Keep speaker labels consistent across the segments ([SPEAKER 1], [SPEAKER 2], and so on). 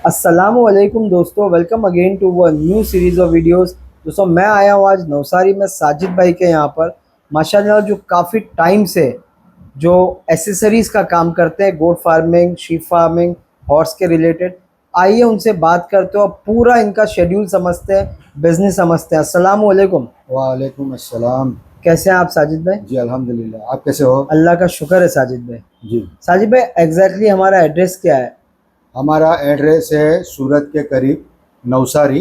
[SPEAKER 1] अस्सलामुअलैकुम दोस्तों, welcome again to one new series of videos. दोस्तों मैं आया हूँ आज नवसारी में साजिद भाई के यहाँ पर। माशाल्लाह जो काफ़ी टाइम से जो एसेसरीज़ का काम करते हैं, goat farming, sheep farming, horse के रिलेटेड। आइए उनसे बात करते हो और पूरा इनका शेड्यूल समझते हैं, बिजनेस समझते हैं। अस्सलामुअलैकुम।
[SPEAKER 2] वालेकुम अस्सलाम।
[SPEAKER 1] कैसे हैं आप साजिद भाई?
[SPEAKER 2] जी अल्हम्दुलिल्लाह, आप कैसे हो?
[SPEAKER 1] अल्लाह का शुक्र है साजिद भाई।
[SPEAKER 2] जी,
[SPEAKER 1] साजिद भाई एग्जैक्टली हमारा एड्रेस क्या है?
[SPEAKER 2] हमारा एड्रेस है सूरत के करीब नवसारी,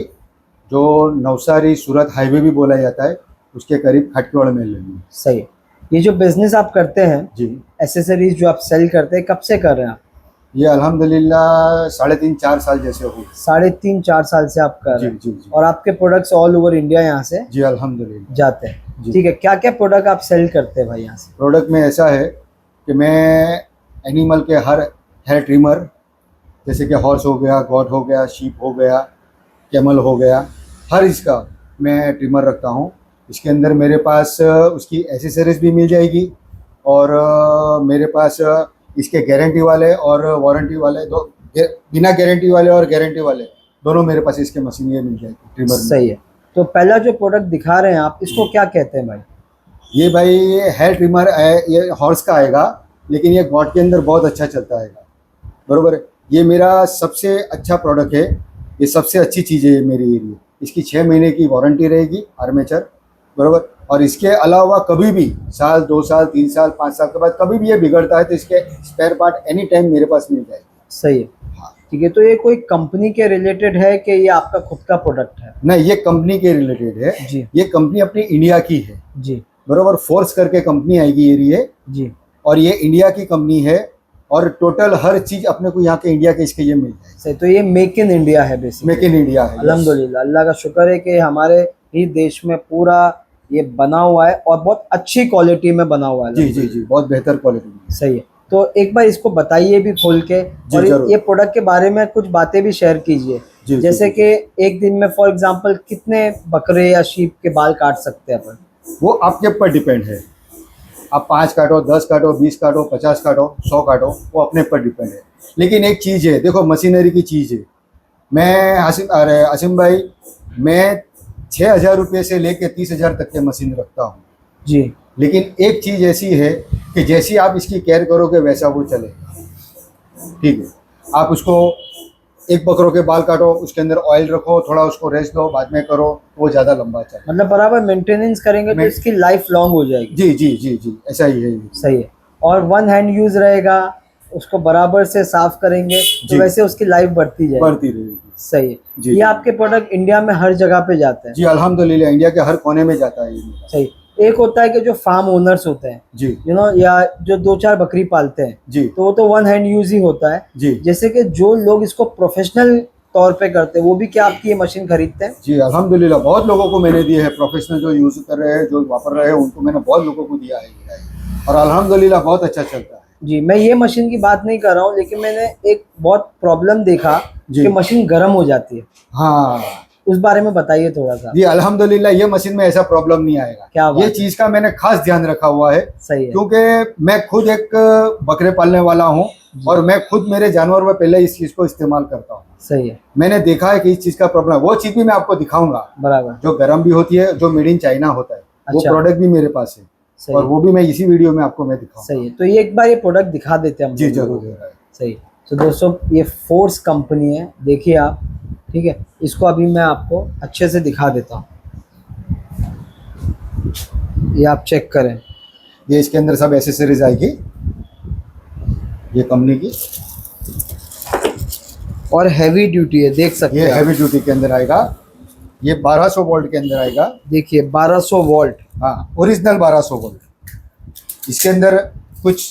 [SPEAKER 2] जो नवसारी सूरत हाईवे भी बोला जाता है, उसके करीब खटकड़ में लेनी।
[SPEAKER 1] सही है। ये जो बिज़नेस आप करते हैं,
[SPEAKER 2] जी,
[SPEAKER 1] एसेसरीज जो आप सेल करते हैं, कब से कर रहे हैं आप?
[SPEAKER 2] ये अल्हम्दुलिल्लाह 3.5-4 साल जैसे हो।
[SPEAKER 1] 3.5-4 साल से आप कर
[SPEAKER 2] जी
[SPEAKER 1] रहे हैं।
[SPEAKER 2] जी जी
[SPEAKER 1] और आपके प्रोडक्ट्स ऑल ओवर इंडिया यहाँ से
[SPEAKER 2] जी अल्हम्दुलिल्लाह।
[SPEAKER 1] जाते हैं।
[SPEAKER 2] जी,
[SPEAKER 1] ठीक है, क्या क्या प्रोडक्ट आप सेल करते हैं भाई यहाँ से?
[SPEAKER 2] प्रोडक्ट में ऐसा है कि मैं एनिमल के हर हेयर ट्रिमर, जैसे कि हॉर्स हो गया, गॉट हो गया, शीप हो गया, कैमल हो गया, हर इसका मैं ट्रिमर रखता हूँ। इसके अंदर मेरे पास उसकी एसेसरीज भी मिल जाएगी, और मेरे पास इसके गारंटी वाले और वारंटी वाले दो, बिना गारंटी वाले और गारंटी वाले दोनों मेरे पास इसके मशीन ये मिल जाएगी ट्रिमर में।
[SPEAKER 1] सही है। तो पहला जो प्रोडक्ट दिखा रहे हैं आप, इसको क्या कहते हैं भाई?
[SPEAKER 2] ये भाई ये हेयर ट्रिमर है, ये हॉर्स का आएगा, लेकिन ये गॉट के अंदर बहुत अच्छा चलता है, बरोबर है। ये मेरा सबसे अच्छा प्रोडक्ट है, ये सबसे अच्छी चीज़ है ये मेरे लिए। इसकी 6 महीने की वारंटी रहेगी आर्मेचर, बरोबर। और इसके अलावा कभी भी साल 2 साल 3 साल 5 साल के बाद कभी भी ये बिगड़ता है तो इसके स्पेयर पार्ट एनी टाइम मेरे पास मिल जाएगी।
[SPEAKER 1] सही है।
[SPEAKER 2] हाँ,
[SPEAKER 1] ठीक है, तो ये कोई कंपनी के रिलेटेड है कि ये आपका खुद का प्रोडक्ट है?
[SPEAKER 2] नहीं, ये कंपनी के रिलेटेड है।
[SPEAKER 1] जी
[SPEAKER 2] ये कंपनी अपनी इंडिया की है,
[SPEAKER 1] जी
[SPEAKER 2] बरोबर। फोर्स करके कंपनी आएगी ये,
[SPEAKER 1] जी।
[SPEAKER 2] और ये इंडिया की कंपनी है, और टोटल हर चीज़ अपने को यहाँ के इंडिया के इसके ये मिल जाएगी।
[SPEAKER 1] सही, तो ये मेक इन इंडिया है बेसिकली।
[SPEAKER 2] मेक इन इंडिया है।
[SPEAKER 1] अल्हम्दुलिल्लाह, अल्लाह का शुक्र है कि हमारे ही देश में पूरा ये बना हुआ है और बहुत अच्छी क्वालिटी में बना हुआ है।
[SPEAKER 2] जी जी जी, बहुत बेहतर क्वालिटी में।
[SPEAKER 1] सही है। तो एक बार इसको बताइए भी खोल के,
[SPEAKER 2] जी,
[SPEAKER 1] और
[SPEAKER 2] जरूर।
[SPEAKER 1] ये प्रोडक्ट के बारे में कुछ बातें भी शेयर कीजिए।
[SPEAKER 2] जी,
[SPEAKER 1] जैसे
[SPEAKER 2] जी,
[SPEAKER 1] कि एक दिन में फॉर एग्जांपल कितने बकरे या शीप के बाल काट सकते हैं अपन?
[SPEAKER 2] वो आपके ऊपर डिपेंड है। आप 5 काटो, 10 काटो, 20 काटो, 50 काटो, 100 काटो, वो अपने ऊपर डिपेंड है। लेकिन एक चीज़ है, देखो मशीनरी की चीज़ है। मैं आसिम भाई, मैं 6,000 रुपये से लेके 30,000 तक के मशीन रखता हूँ।
[SPEAKER 1] जी।
[SPEAKER 2] लेकिन एक चीज़ ऐसी है कि जैसी आप इसकी केयर करोगे वैसा वो चलेगा, ठीक है। आप उसको एक बकरों के बाल काटो, उसके अंदर ऑयल रखो, थोड़ा उसको रेस्ट दो, बाद में करो, वो ज़्यादा लंबा चले।
[SPEAKER 1] मतलब बराबर मेंटेनेंस करेंगे तो इसकी लाइफ लॉन्ग हो जाएगी।
[SPEAKER 2] जी जी जी जी, ऐसा ही है ये।
[SPEAKER 1] सही है। और वन हैंड यूज रहेगा, उसको बराबर से साफ करेंगे तो
[SPEAKER 2] जी,
[SPEAKER 1] वैसे उसकी लाइफ बढ़ती जाएगी।
[SPEAKER 2] बढ़ती रहेगी।
[SPEAKER 1] सही है।
[SPEAKER 2] जी
[SPEAKER 1] ये
[SPEAKER 2] जी
[SPEAKER 1] आपके प्रोडक्ट इंडिया में हर जगह पे जाते हैं?
[SPEAKER 2] जी अल्हम्दुलिल्लाह, इंडिया के हर कोने में जाता है ये।
[SPEAKER 1] सही। एक होता है कि जो फार्म ओनर्स होते हैं,
[SPEAKER 2] जी
[SPEAKER 1] या जो 2-4 बकरी पालते हैं,
[SPEAKER 2] जी
[SPEAKER 1] तो वो तो वन हैंड यूज ही होता है।
[SPEAKER 2] जी
[SPEAKER 1] जैसे कि जो लोग इसको प्रोफेशनल तौर पे करते हैं, वो भी क्या आपकी ये मशीन खरीदते हैं?
[SPEAKER 2] जी अल्हम्दुलिल्लाह, बहुत लोगों को मैंने दिए हैं, प्रोफेशनल जो यूज़ कर रहे हैं, जो वापर रहे हैं, उनको मैंने बहुत लोगों को दिया है ये, और अल्हम्दुलिल्लाह बहुत अच्छा चलता है।
[SPEAKER 1] जी, मैं ये मशीन की बात नहीं कर रहा हूँ, लेकिन मैंने एक बहुत प्रॉब्लम देखा
[SPEAKER 2] जी।
[SPEAKER 1] कि मशीन गर्म हो जाती है।
[SPEAKER 2] हाँ
[SPEAKER 1] उस बारे में बताइए थोड़ा सा।
[SPEAKER 2] जी अल्हम्दुलिल्लाह, ये मशीन में ऐसा प्रॉब्लम नहीं आएगा।
[SPEAKER 1] क्या बात
[SPEAKER 2] ये
[SPEAKER 1] है।
[SPEAKER 2] चीज़ का मैंने खास ध्यान रखा हुआ है,
[SPEAKER 1] सही है।
[SPEAKER 2] क्योंकि मैं खुद एक बकरे पालने वाला हूँ, और मैं खुद मेरे जानवर में पहले इस चीज़ को इस्तेमाल करता हूँ।
[SPEAKER 1] सही है।
[SPEAKER 2] मैंने देखा है कि इस चीज़ का प्रॉब्लम, वो चीज़ भी मैं आपको दिखाऊंगा,
[SPEAKER 1] बराबर।
[SPEAKER 2] जो गर्म भी होती है, जो मेड इन चाइना होता है, वो
[SPEAKER 1] अच्छा।
[SPEAKER 2] प्रोडक्ट भी मेरे पास है,
[SPEAKER 1] सही
[SPEAKER 2] और
[SPEAKER 1] है।
[SPEAKER 2] वो भी मैं इसी वीडियो में आपको मैं दिखाऊंगा।
[SPEAKER 1] सही है, तो ये एक बार ये प्रोडक्ट दिखा देते हैं हम
[SPEAKER 2] जी
[SPEAKER 1] लोगों को।
[SPEAKER 2] जरूर।
[SPEAKER 1] सही। तो दोस्तों ये फोर्स कंपनी है, देखिए आप। ठीक है, इसको अभी मैं आपको अच्छे से दिखा देता हूँ, ये आप चेक करें।
[SPEAKER 2] ये इसके अंदर सब एसेसरीज आएगी, ये कंपनी की,
[SPEAKER 1] और हैवी ड्यूटी है, देख सकते
[SPEAKER 2] ये
[SPEAKER 1] हैं आप।
[SPEAKER 2] हैवी ड्यूटी के अंदर आएगा। ये 1200 वोल्ट के अंदर आएगा।
[SPEAKER 1] देखिए 1200 वोल्ट।
[SPEAKER 2] हाँ, ओरिजिनल 1200 वोल्ट। इसके अंदर कुछ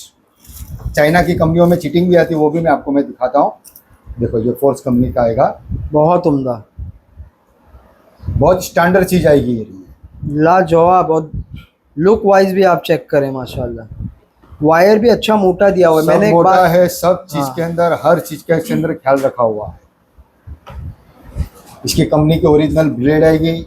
[SPEAKER 2] चाइना की कंपनियों में चीटिंग भी आती है, वो भी मैं आपको मैं दिखाता हूँ। देखो ये फोर्स कंपनी का आएगा,
[SPEAKER 1] बहुत उम्दा,
[SPEAKER 2] बहुत स्टैंडर्ड चीज़ आएगी ये।
[SPEAKER 1] लाजवाब। और लुक वाइज भी आप चेक करें, माशाल्लाह। वायर भी अच्छा मोटा दिया हुआ है।
[SPEAKER 2] सब
[SPEAKER 1] मैंने एक
[SPEAKER 2] मोटा
[SPEAKER 1] बार
[SPEAKER 2] है, सब चीज़
[SPEAKER 1] हाँ।
[SPEAKER 2] के अंदर, हर चीज़ के इसके अंदर ख्याल रखा हुआ है। इसकी कंपनी की ओरिजिनल ब्लेड आएगी,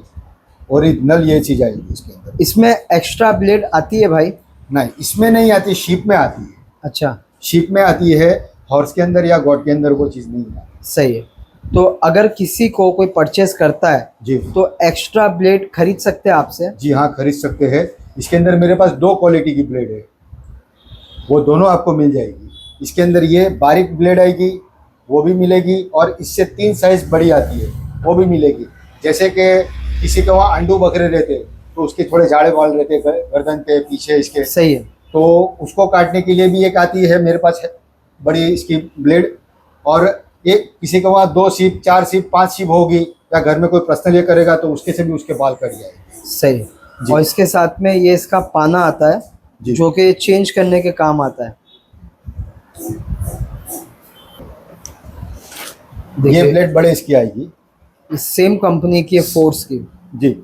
[SPEAKER 2] ओरिजिनल ये चीज़ आएगी इसके अंदर।
[SPEAKER 1] इसमें एक्स्ट्रा ब्लेड आती है भाई?
[SPEAKER 2] नहीं, इसमें नहीं आती, शीप में आती है।
[SPEAKER 1] अच्छा।
[SPEAKER 2] शीप में आती है, हॉर्स के अंदर या गॉट के अंदर वो चीज़ नहीं आती।
[SPEAKER 1] सही है। तो अगर किसी को कोई परचेस करता है
[SPEAKER 2] जी
[SPEAKER 1] तो एक्स्ट्रा ब्लेड खरीद सकते हैं आपसे?
[SPEAKER 2] जी हाँ, खरीद सकते हैं। इसके अंदर मेरे पास 2 क्वालिटी की ब्लेड है, वो दोनों आपको मिल जाएगी। इसके अंदर ये बारीक ब्लेड आएगी, वो भी मिलेगी, और इससे 3 साइज बड़ी आती है, वो भी मिलेगी। जैसे कि किसी के वहाँ अंडू बकरे रहते तो उसके थोड़े जाड़े बाल रहते गर्दन के पीछे इसके,
[SPEAKER 1] सही है।
[SPEAKER 2] तो उसको काटने के लिए भी एक आती है मेरे पास है बड़ी इसकी ब्लेड। और एक किसी के वहाँ 2 सीप, 4 सीप, 5 सीप होगी, या घर में कोई पर्सनल ये करेगा तो उसके से भी उसके बाल कट जाएंगे।
[SPEAKER 1] सही है।
[SPEAKER 2] जी।
[SPEAKER 1] और इसके साथ में ये इसका पाना आता है
[SPEAKER 2] जी।
[SPEAKER 1] जो कि चेंज करने के काम आता है।
[SPEAKER 2] ये
[SPEAKER 1] देखिए,
[SPEAKER 2] ब्लेड बड़े इसकी आएगी
[SPEAKER 1] सेम कंपनी की है, फोर्स की,
[SPEAKER 2] जी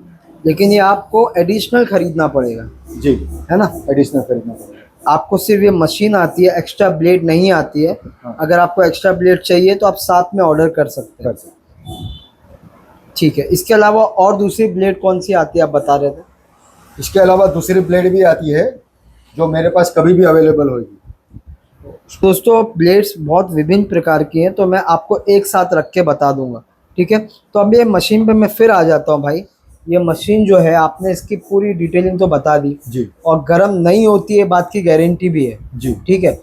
[SPEAKER 1] लेकिन ये आपको एडिशनल खरीदना पड़ेगा,
[SPEAKER 2] जी,
[SPEAKER 1] है ना?
[SPEAKER 2] एडिशनल खरीदना पड़ेगा।
[SPEAKER 1] आपको सिर्फ ये मशीन आती है, एक्स्ट्रा ब्लेड नहीं आती है।
[SPEAKER 2] हाँ।
[SPEAKER 1] अगर आपको एक्स्ट्रा ब्लेड चाहिए तो आप साथ में ऑर्डर कर सकते हैं।
[SPEAKER 2] कर सकते।
[SPEAKER 1] ठीक है। इसके अलावा और दूसरी ब्लेड कौन सी आती है, आप बता रहे थे?
[SPEAKER 2] इसके अलावा दूसरी ब्लेड भी आती है जो मेरे पास कभी भी अवेलेबल होगी।
[SPEAKER 1] दोस्तों, ब्लेड्स बहुत विभिन्न प्रकार की हैं, तो मैं आपको एक साथ रख के बता दूंगा, ठीक है? तो अब ये मशीन पे मैं फिर आ जाता हूँ भाई। ये मशीन जो है, आपने इसकी पूरी डिटेलिंग तो बता दी,
[SPEAKER 2] जी
[SPEAKER 1] और गर्म नहीं होती है बात की गारंटी भी है,
[SPEAKER 2] जी,
[SPEAKER 1] ठीक है?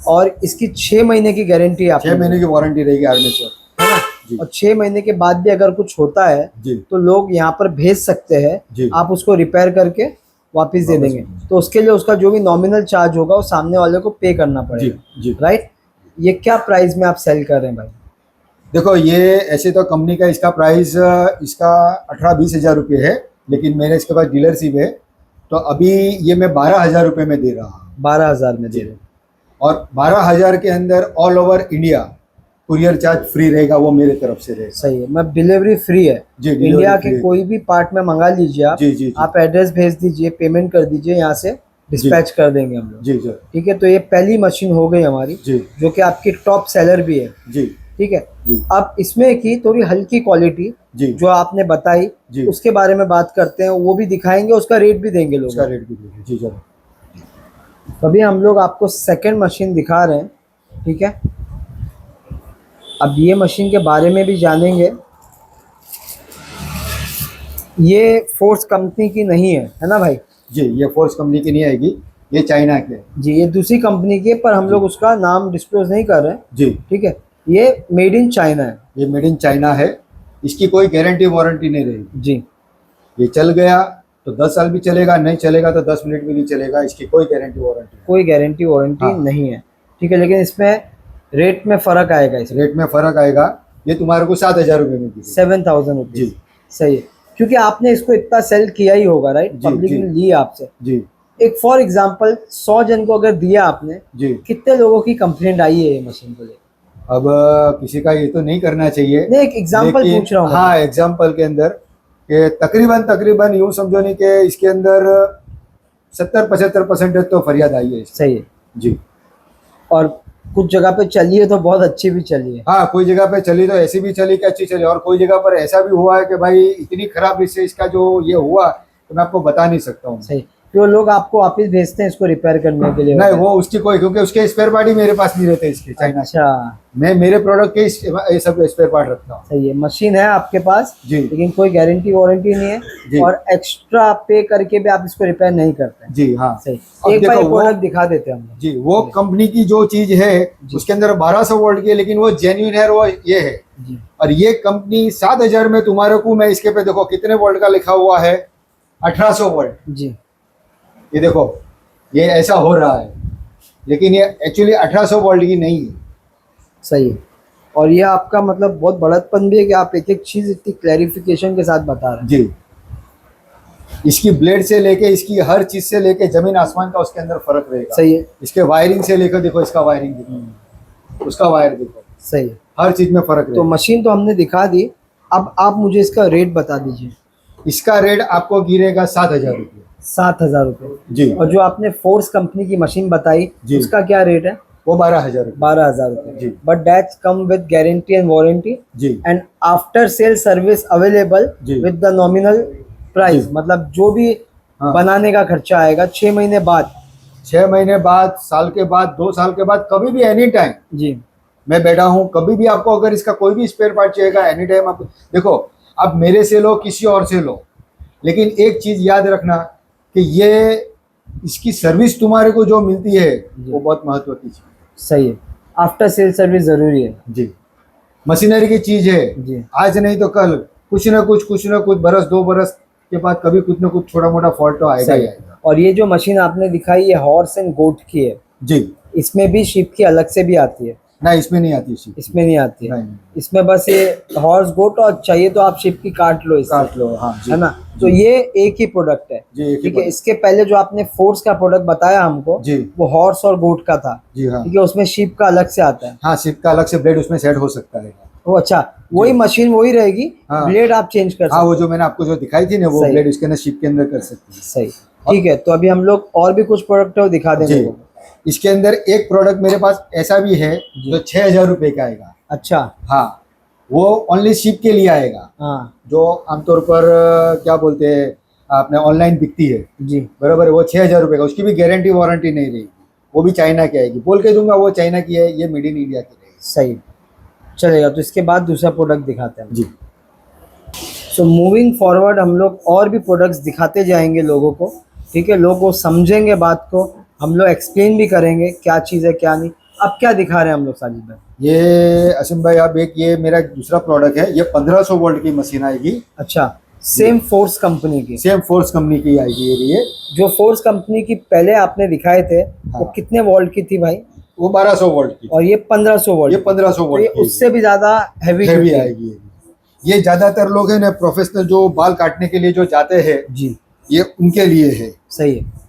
[SPEAKER 1] और इसकी 6 महीने की गारंटी है
[SPEAKER 2] 6 महीने की वारंटी रहेगी आर्मेचर,
[SPEAKER 1] है ना?
[SPEAKER 2] जी
[SPEAKER 1] और 6 महीने के बाद भी अगर कुछ होता है
[SPEAKER 2] जी
[SPEAKER 1] तो लोग यहाँ पर भेज सकते हैं,
[SPEAKER 2] जी।
[SPEAKER 1] आप उसको रिपेयर करके वापस दे देंगे। तो उसके लिए उसका जो भी नॉमिनल चार्ज होगा वो सामने वाले को पे करना
[SPEAKER 2] जी
[SPEAKER 1] पड़ेगा,
[SPEAKER 2] जी।
[SPEAKER 1] राइट? ये क्या प्राइस में आप सेल कर रहे हैं भाई?
[SPEAKER 2] देखो, ये ऐसे तो कंपनी का इसका प्राइस इसका 18-20 हज़ार रुपये है, लेकिन मेरे इसके पास डीलरशिप है, तो अभी ये मैं 12,000 रुपये में दे रहा हूँ।
[SPEAKER 1] 12,000 में दे
[SPEAKER 2] जी।
[SPEAKER 1] रहे हैं।
[SPEAKER 2] और 12,000 के अंदर all over India courier charge free रहेगा, वो मेरे तरफ से रहेगा।
[SPEAKER 1] सही है। मैं डिलीवरी फ्री है,
[SPEAKER 2] जी, delivery
[SPEAKER 1] इंडिया
[SPEAKER 2] free
[SPEAKER 1] के
[SPEAKER 2] है।
[SPEAKER 1] कोई भी पार्ट में मंगा लीजिए आप।
[SPEAKER 2] जी जी जी
[SPEAKER 1] आप एड्रेस भेज दीजिए, पेमेंट कर दीजिए, यहाँ से डिस्पैच कर देंगे हम लोग,
[SPEAKER 2] जी जी
[SPEAKER 1] ठीक है? तो ये पहली मशीन हो गई हमारी,
[SPEAKER 2] जी
[SPEAKER 1] जो कि आपकी टॉप सेलर भी है,
[SPEAKER 2] जी
[SPEAKER 1] ठीक है?
[SPEAKER 2] जी
[SPEAKER 1] अब इसमें की थोड़ी हल्की क्वालिटी
[SPEAKER 2] जी,
[SPEAKER 1] जो आपने बताई,
[SPEAKER 2] जी।
[SPEAKER 1] उसके बारे में बात करते हैं, वो भी दिखाएंगे, उसका रेट भी देंगे लोग।
[SPEAKER 2] उसका रेट भी दीजिए। जी चलो।
[SPEAKER 1] अभी हम लोग आपको सेकंड मशीन दिखा रहे हैं, ठीक है? अब ये मशीन के बारे में भी जानेंगे। ये फोर्स कंपनी की नहीं है ना भाई?
[SPEAKER 2] जी, ये फोर्स कंपनी की नहीं आएगी, ये चाइना के।
[SPEAKER 1] जी, ये दूसरी कंपनी की है, पर हम लोग उसका नाम डिस्क्लोज नहीं कर रहे हैं,
[SPEAKER 2] जी,
[SPEAKER 1] ठीक है? ये मेड इन चाइना है।
[SPEAKER 2] ये मेड इन चाइना है, इसकी कोई गारंटी वारंटी नहीं रहेगी।
[SPEAKER 1] जी,
[SPEAKER 2] ये चल गया तो 10 साल भी चलेगा, नहीं चलेगा तो 10 मिनट भी नहीं चलेगा, इसकी कोई गारंटी वारंटी
[SPEAKER 1] कोई गारंटी वारंटी
[SPEAKER 2] हाँ।
[SPEAKER 1] नहीं है, ठीक है? लेकिन इसमें रेट में फ़र्क आएगा, इसमें
[SPEAKER 2] रेट में फ़र्क आएगा। ये तुम्हारे को 7,000 रुपये में दी।
[SPEAKER 1] 7,000 रुपीज़।
[SPEAKER 2] जी।
[SPEAKER 1] सही है, क्योंकि आपने इसको इतना सेल किया ही होगा, राइट?
[SPEAKER 2] जी,
[SPEAKER 1] पब्लिक
[SPEAKER 2] जी।
[SPEAKER 1] ने ली आपसे।
[SPEAKER 2] जी
[SPEAKER 1] एक फॉर एग्जांपल 100 जन को अगर दिया आपने,
[SPEAKER 2] जी।
[SPEAKER 1] कितने लोगों की कंप्लेंट आई है ये मशीन को लेकर?
[SPEAKER 2] अब किसी का ये तो नहीं करना चाहिए,
[SPEAKER 1] नहीं, एक एग्जांपल
[SPEAKER 2] लेकिन
[SPEAKER 1] पूछ रहा हूँ।
[SPEAKER 2] हाँ, एग्जाम्पल के अंदर कि तकरीबन यूँ समझो नहीं कि इसके अंदर 70-75% तो फरियाद आई है इसकी।
[SPEAKER 1] सही है।
[SPEAKER 2] जी
[SPEAKER 1] और कुछ जगह पे चली है तो बहुत अच्छी भी चली है।
[SPEAKER 2] हाँ, कोई जगह पे चली तो ऐसी भी चली कि अच्छी चली, और कोई जगह पर ऐसा भी हुआ है कि भाई इतनी खराब इससे इसका जो ये हुआ तो मैं आपको बता नहीं सकता हूँ।
[SPEAKER 1] सही। तो लोग आपको वापस भेजते हैं इसको रिपेयर करने के लिए?
[SPEAKER 2] नहीं, वो उसकी कोई, क्योंकि उसके स्पेयर पार्ट ही मेरे पास नहीं रहते इसके चाइना से।
[SPEAKER 1] अच्छा,
[SPEAKER 2] मैं मेरे प्रोडक्ट के ये सब स्पेयर पार्ट रखता हूँ।
[SPEAKER 1] सही है। मशीन है आपके पास,
[SPEAKER 2] जी
[SPEAKER 1] लेकिन कोई गारंटी वारंटी नहीं
[SPEAKER 2] जी।
[SPEAKER 1] है, और एक्स्ट्रा पे करके भी आप इसको रिपेयर नहीं करते हैं।
[SPEAKER 2] जी हाँ।
[SPEAKER 1] सही।
[SPEAKER 2] अब
[SPEAKER 1] एक बार
[SPEAKER 2] देखो,
[SPEAKER 1] प्रोडक्ट दिखा देते हैं हम लोग।
[SPEAKER 2] जी, वो कंपनी की जो चीज है उसके अंदर 1200 वोल्ट की है, लेकिन वो जेन्युइन है, वो ये है।
[SPEAKER 1] जी,
[SPEAKER 2] और ये कंपनी 7,000 में तुम्हारे को, मैं इसके पे देखो कितने वोल्ट का लिखा हुआ है, 1800 वोल्ट।
[SPEAKER 1] जी,
[SPEAKER 2] ये देखो, ये ऐसा हो रहा है, लेकिन ये एक्चुअली 1800 वोल्ट की नहीं है।
[SPEAKER 1] सही है। और ये आपका मतलब बहुत बड़प्पन भी है कि आप एक एक चीज इतनी क्लैरिफिकेशन के साथ बता रहे हैं।
[SPEAKER 2] जी, इसकी ब्लेड से लेके इसकी हर चीज से लेके जमीन आसमान का उसके अंदर फर्क रहेगा।
[SPEAKER 1] सही है।
[SPEAKER 2] इसके वायरिंग से लेकर देखो, इसका वायरिंग देखो, उसका वायर देखो,
[SPEAKER 1] सही है।
[SPEAKER 2] हर चीज में फर्क
[SPEAKER 1] तो
[SPEAKER 2] रहेगा।
[SPEAKER 1] मशीन तो हमने दिखा दी, अब आप मुझे इसका रेट बता दीजिए।
[SPEAKER 2] इसका रेट आपको गिरेगा 7,000 रुपये।
[SPEAKER 1] 7,000 रुपये।
[SPEAKER 2] जी।
[SPEAKER 1] और जो आपने फोर्स कंपनी की मशीन बताई,
[SPEAKER 2] जी।
[SPEAKER 1] उसका क्या रेट है?
[SPEAKER 2] वो 12,000 रुपये।
[SPEAKER 1] 12,000 रुपये।
[SPEAKER 2] जी।
[SPEAKER 1] But that's come with guarantee and warranty
[SPEAKER 2] जी
[SPEAKER 1] and after sale service available
[SPEAKER 2] जी।
[SPEAKER 1] With the nominal price.
[SPEAKER 2] जी।
[SPEAKER 1] मतलब जो भी
[SPEAKER 2] हाँ।
[SPEAKER 1] बनाने का खर्चा आएगा 6 महीने बाद।
[SPEAKER 2] 6 महीने बाद, साल के बाद, 2 साल के बाद, कभी भी एनी टाइम
[SPEAKER 1] जी,
[SPEAKER 2] मैं बैठा हूँ, कभी भी आपको अगर इसका कोई भी स्पेयर पार्ट चाहिएगा एनी टाइम आप देखो, आप मेरे से लो किसी और से लो, लेकिन एक चीज़ याद रखना कि ये इसकी सर्विस तुम्हारे को जो मिलती है वो बहुत महत्व की चीज़।
[SPEAKER 1] सही है, आफ्टर सेल सर्विस ज़रूरी है।
[SPEAKER 2] जी, मशीनरी की चीज़ है,
[SPEAKER 1] जी
[SPEAKER 2] आज नहीं तो कल कुछ ना कुछ बरस 2 बरस के बाद कभी कुछ ना कुछ छोटा मोटा फॉल्ट तो आएगा ही
[SPEAKER 1] सही।
[SPEAKER 2] आएगा।
[SPEAKER 1] और ये जो मशीन आपने दिखाई ये हॉर्स एंड गोट की है,
[SPEAKER 2] जी,
[SPEAKER 1] इसमें भी शीप की अलग से भी आती है?
[SPEAKER 2] ना इसमें नहीं आती शीप,
[SPEAKER 1] इसमें नहीं आती है,
[SPEAKER 2] नहीं,
[SPEAKER 1] इसमें बस ये हॉर्स गोट और चाहिए तो आप शिप की काट लो इससे,
[SPEAKER 2] काट लो, हाँ जी,
[SPEAKER 1] है ना। तो ये एक ही प्रोडक्ट है।
[SPEAKER 2] जी, एक ही
[SPEAKER 1] ठीक है,
[SPEAKER 2] product।
[SPEAKER 1] इसके पहले जो आपने फोर्स का प्रोडक्ट बताया हमको
[SPEAKER 2] जी,
[SPEAKER 1] वो हॉर्स और गोट का था।
[SPEAKER 2] जी हाँ,
[SPEAKER 1] ठीक है, उसमें शिप का अलग से आता है।
[SPEAKER 2] हाँ शीप का अलग से ब्लेड उसमें सेट हो सकता है।
[SPEAKER 1] वो अच्छा, वही मशीन वही रहेगी,
[SPEAKER 2] हाँ।
[SPEAKER 1] ब्लेड आप चेंज कर
[SPEAKER 2] हाँ,
[SPEAKER 1] सकते
[SPEAKER 2] वो जो मैंने आपको जो दिखाई थी ना वो
[SPEAKER 1] सही।
[SPEAKER 2] ब्लेड उसके अंदर शीप के अंदर कर सकते हैं।
[SPEAKER 1] सही। ठीक है, तो अभी हम लोग और भी कुछ प्रोडक्ट है वो दिखा देंगे
[SPEAKER 2] जी,
[SPEAKER 1] लोगों को।
[SPEAKER 2] इसके अंदर एक प्रोडक्ट मेरे पास ऐसा भी है जो 6,000 रुपये का आएगा।
[SPEAKER 1] अच्छा।
[SPEAKER 2] हाँ, वो ओनली शिप के लिए आएगा,
[SPEAKER 1] हाँ
[SPEAKER 2] जो आमतौर पर क्या बोलते हैं आपने ऑनलाइन बिकती है,
[SPEAKER 1] जी,
[SPEAKER 2] बराबर है, वो 6,000 रुपये का, उसकी भी गारंटी वारंटी नहीं रहेगी, वो भी चाइना की आएगी, बोल के दूंगा वो चाइना की है, ये मेड इन इंडिया की रहेगी।
[SPEAKER 1] सही चलेगा। तो इसके बाद दूसरा प्रोडक्ट दिखाते हैं।
[SPEAKER 2] जी,
[SPEAKER 1] सो मूविंग फॉरवर्ड हम लोग और भी प्रोडक्ट्स दिखाते जाएंगे लोगों को। ठीक है, लोग वो समझेंगे बात को, हम लोग एक्सप्लेन भी करेंगे क्या चीज़ है क्या नहीं। अब क्या दिखा रहे हैं हम लोग साजिद भाई?
[SPEAKER 2] ये असीम भाई आप एक, ये मेरा दूसरा प्रोडक्ट है, ये 1500 वोल्ट की मशीन आएगी।
[SPEAKER 1] अच्छा, सेम फोर्स कंपनी की?
[SPEAKER 2] सेम फोर्स कंपनी की आएगी ये।
[SPEAKER 1] जो फोर्स कंपनी की पहले आपने दिखाए थे वो
[SPEAKER 2] हाँ।
[SPEAKER 1] कितने वोल्ट की थी भाई?
[SPEAKER 2] वो 1200 वोल्ट की,
[SPEAKER 1] और ये 1500 वोल्ट?
[SPEAKER 2] ये 1500
[SPEAKER 1] तो
[SPEAKER 2] वोल्ट
[SPEAKER 1] ये
[SPEAKER 2] की
[SPEAKER 1] उससे भी ज़्यादा हैवी
[SPEAKER 2] हैवी आएगी। ये ज्यादातर लोग हैं ना प्रोफेशनल जो बाल काटने के लिए जो जाते हैं,
[SPEAKER 1] जी,
[SPEAKER 2] ये उनके लिए है।
[SPEAKER 1] सही है।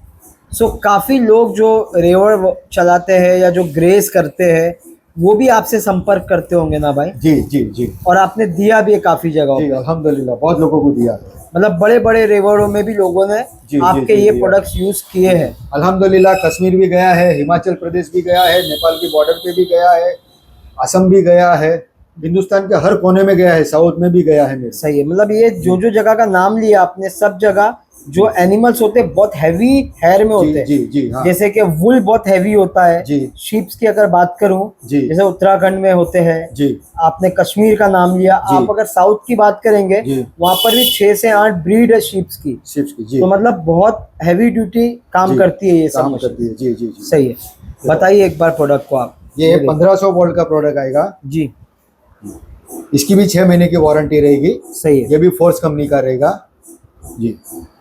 [SPEAKER 1] सो काफ़ी लोग जो रेवर चलाते हैं या जो ग्रेस करते हैं वो भी आपसे संपर्क करते होंगे ना भाई?
[SPEAKER 2] जी जी जी
[SPEAKER 1] और आपने दिया भी है काफ़ी जगहों
[SPEAKER 2] जी,
[SPEAKER 1] पे,
[SPEAKER 2] अल्हम्दुलिल्लाह बहुत लोगों को दिया है।
[SPEAKER 1] मतलब बड़े बड़े रेवरों में भी लोगों ने
[SPEAKER 2] जी,
[SPEAKER 1] आपके
[SPEAKER 2] जी,
[SPEAKER 1] ये
[SPEAKER 2] जी,
[SPEAKER 1] प्रोडक्ट्स यूज़ किए हैं।
[SPEAKER 2] अल्हम्दुलिल्लाह कश्मीर भी गया है, हिमाचल प्रदेश भी गया है, नेपाल की बॉर्डर पे भी गया है, असम भी गया है, हिंदुस्तान के हर कोने में गया है, साउथ में भी गया है मेरे।
[SPEAKER 1] सही है, मतलब ये जो जगह का नाम लिया आपने सब जगह जो एनिमल्स होते हैं बहुत हैवी हेयर में होते
[SPEAKER 2] जी
[SPEAKER 1] हैं।
[SPEAKER 2] जी जी हाँ
[SPEAKER 1] जैसे कि वुल बहुत हैवी होता है।
[SPEAKER 2] जी
[SPEAKER 1] शीप्स की अगर बात करूं,
[SPEAKER 2] जी
[SPEAKER 1] जैसे उत्तराखंड में होते हैं,
[SPEAKER 2] जी
[SPEAKER 1] आपने कश्मीर का नाम लिया,
[SPEAKER 2] जी।
[SPEAKER 1] आप अगर साउथ की बात करेंगे
[SPEAKER 2] जी,
[SPEAKER 1] वहां पर भी 6 से 8 ब्रीड है शीप्स की।
[SPEAKER 2] शिप्स की जी,
[SPEAKER 1] तो मतलब बहुत हैवी ड्यूटी काम
[SPEAKER 2] जी,
[SPEAKER 1] करती है ये सब
[SPEAKER 2] काम
[SPEAKER 1] मशीन।
[SPEAKER 2] करती है। जी जी जी,
[SPEAKER 1] सही है, बताइए एक बार प्रोडक्ट को आप।
[SPEAKER 2] ये 1500 वोल्ट का प्रोडक्ट आएगा।
[SPEAKER 1] जी,
[SPEAKER 2] इसकी भी 6 महीने की वारंटी रहेगी।
[SPEAKER 1] सही है।
[SPEAKER 2] ये भी फोर्स कंपनी का रहेगा जी,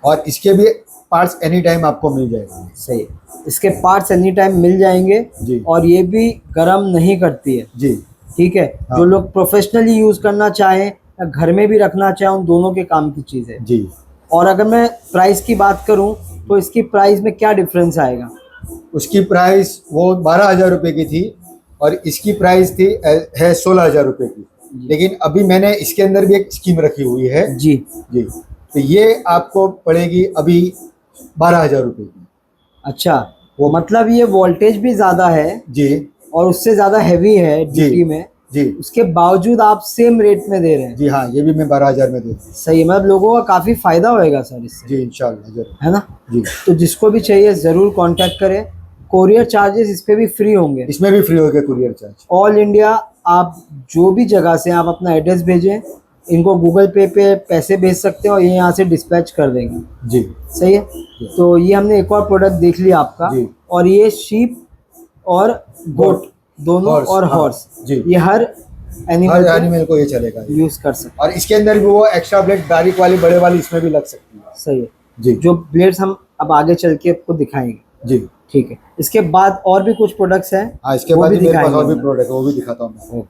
[SPEAKER 2] और इसके भी पार्ट्स एनी टाइम आपको मिल जाएगा।
[SPEAKER 1] सही है, इसके पार्ट्स एनी टाइम मिल जाएंगे
[SPEAKER 2] जी
[SPEAKER 1] और ये भी गर्म नहीं करती है।
[SPEAKER 2] जी
[SPEAKER 1] ठीक है,
[SPEAKER 2] हाँ।
[SPEAKER 1] जो लोग प्रोफेशनली यूज करना चाहें या घर में भी रखना चाहें उन दोनों के काम की चीज़ है।
[SPEAKER 2] जी,
[SPEAKER 1] और अगर मैं प्राइस की बात करूं तो इसकी प्राइस में क्या डिफरेंस आएगा?
[SPEAKER 2] उसकी प्राइस वो 12,000 रुपये की थी और इसकी प्राइस थी है 16,000 रुपये की, लेकिन अभी मैंने इसके अंदर भी एक स्कीम रखी हुई है
[SPEAKER 1] जी
[SPEAKER 2] जी, तो ये आपको पड़ेगी अभी 12,000 रुपये की।
[SPEAKER 1] अच्छा, वो मतलब ये वोल्टेज भी ज़्यादा है
[SPEAKER 2] जी
[SPEAKER 1] और उससे ज़्यादा हैवी है
[SPEAKER 2] जी
[SPEAKER 1] ड्यूटी में,
[SPEAKER 2] जी
[SPEAKER 1] उसके बावजूद आप सेम रेट में दे रहे हैं।
[SPEAKER 2] जी हाँ, ये भी मैं 12,000 में दूँ।
[SPEAKER 1] सही है, मतलब लोगों का काफ़ी फ़ायदा होएगा सर इससे,
[SPEAKER 2] जी इंशाल्लाह जरूर।
[SPEAKER 1] है ना।
[SPEAKER 2] जी,
[SPEAKER 1] तो जिसको भी चाहिए ज़रूर कांटेक्ट करें। कोरियर चार्जेस इस पे भी फ्री होंगे,
[SPEAKER 2] इसमें भी फ्री हो गया कुरियर चार्ज।
[SPEAKER 1] All India. आप जो भी जगह से आप अपना एड्रेस भेजें, इनको गूगल पे पैसे भेज सकते हैं और ये यहाँ से डिस्पैच कर देंगे।
[SPEAKER 2] जी
[SPEAKER 1] सही है, तो ये हमने एक और प्रोडक्ट देख लिया आपका।
[SPEAKER 2] जी।
[SPEAKER 1] और ये शीप और गोट दोनों
[SPEAKER 2] Horse,
[SPEAKER 1] और
[SPEAKER 2] हाँ,
[SPEAKER 1] हॉर्स,
[SPEAKER 2] जी।
[SPEAKER 1] ये हर
[SPEAKER 2] हर
[SPEAKER 1] एनिमल
[SPEAKER 2] एनिमल को ये चलेगा ये।
[SPEAKER 1] यूज कर सकते
[SPEAKER 2] और इसके अंदर भी वो एक्स्ट्रा ब्लेड बारीक वाली बड़े वाली इसमें भी लग सकती है।
[SPEAKER 1] हैं। सही है,
[SPEAKER 2] जी
[SPEAKER 1] जो ब्लेड्स हम अब आगे चल के आपको दिखाएंगे।
[SPEAKER 2] जी
[SPEAKER 1] ठीक है, इसके बाद और भी कुछ प्रोडक्ट्स हैं,
[SPEAKER 2] हाँ, इसके
[SPEAKER 1] वो
[SPEAKER 2] बाद
[SPEAKER 1] भी
[SPEAKER 2] भी मेरे पास और भी
[SPEAKER 1] दिखाएंगे।
[SPEAKER 2] प्रोडक्ट है, वो भी दिखाता हूँ मैं।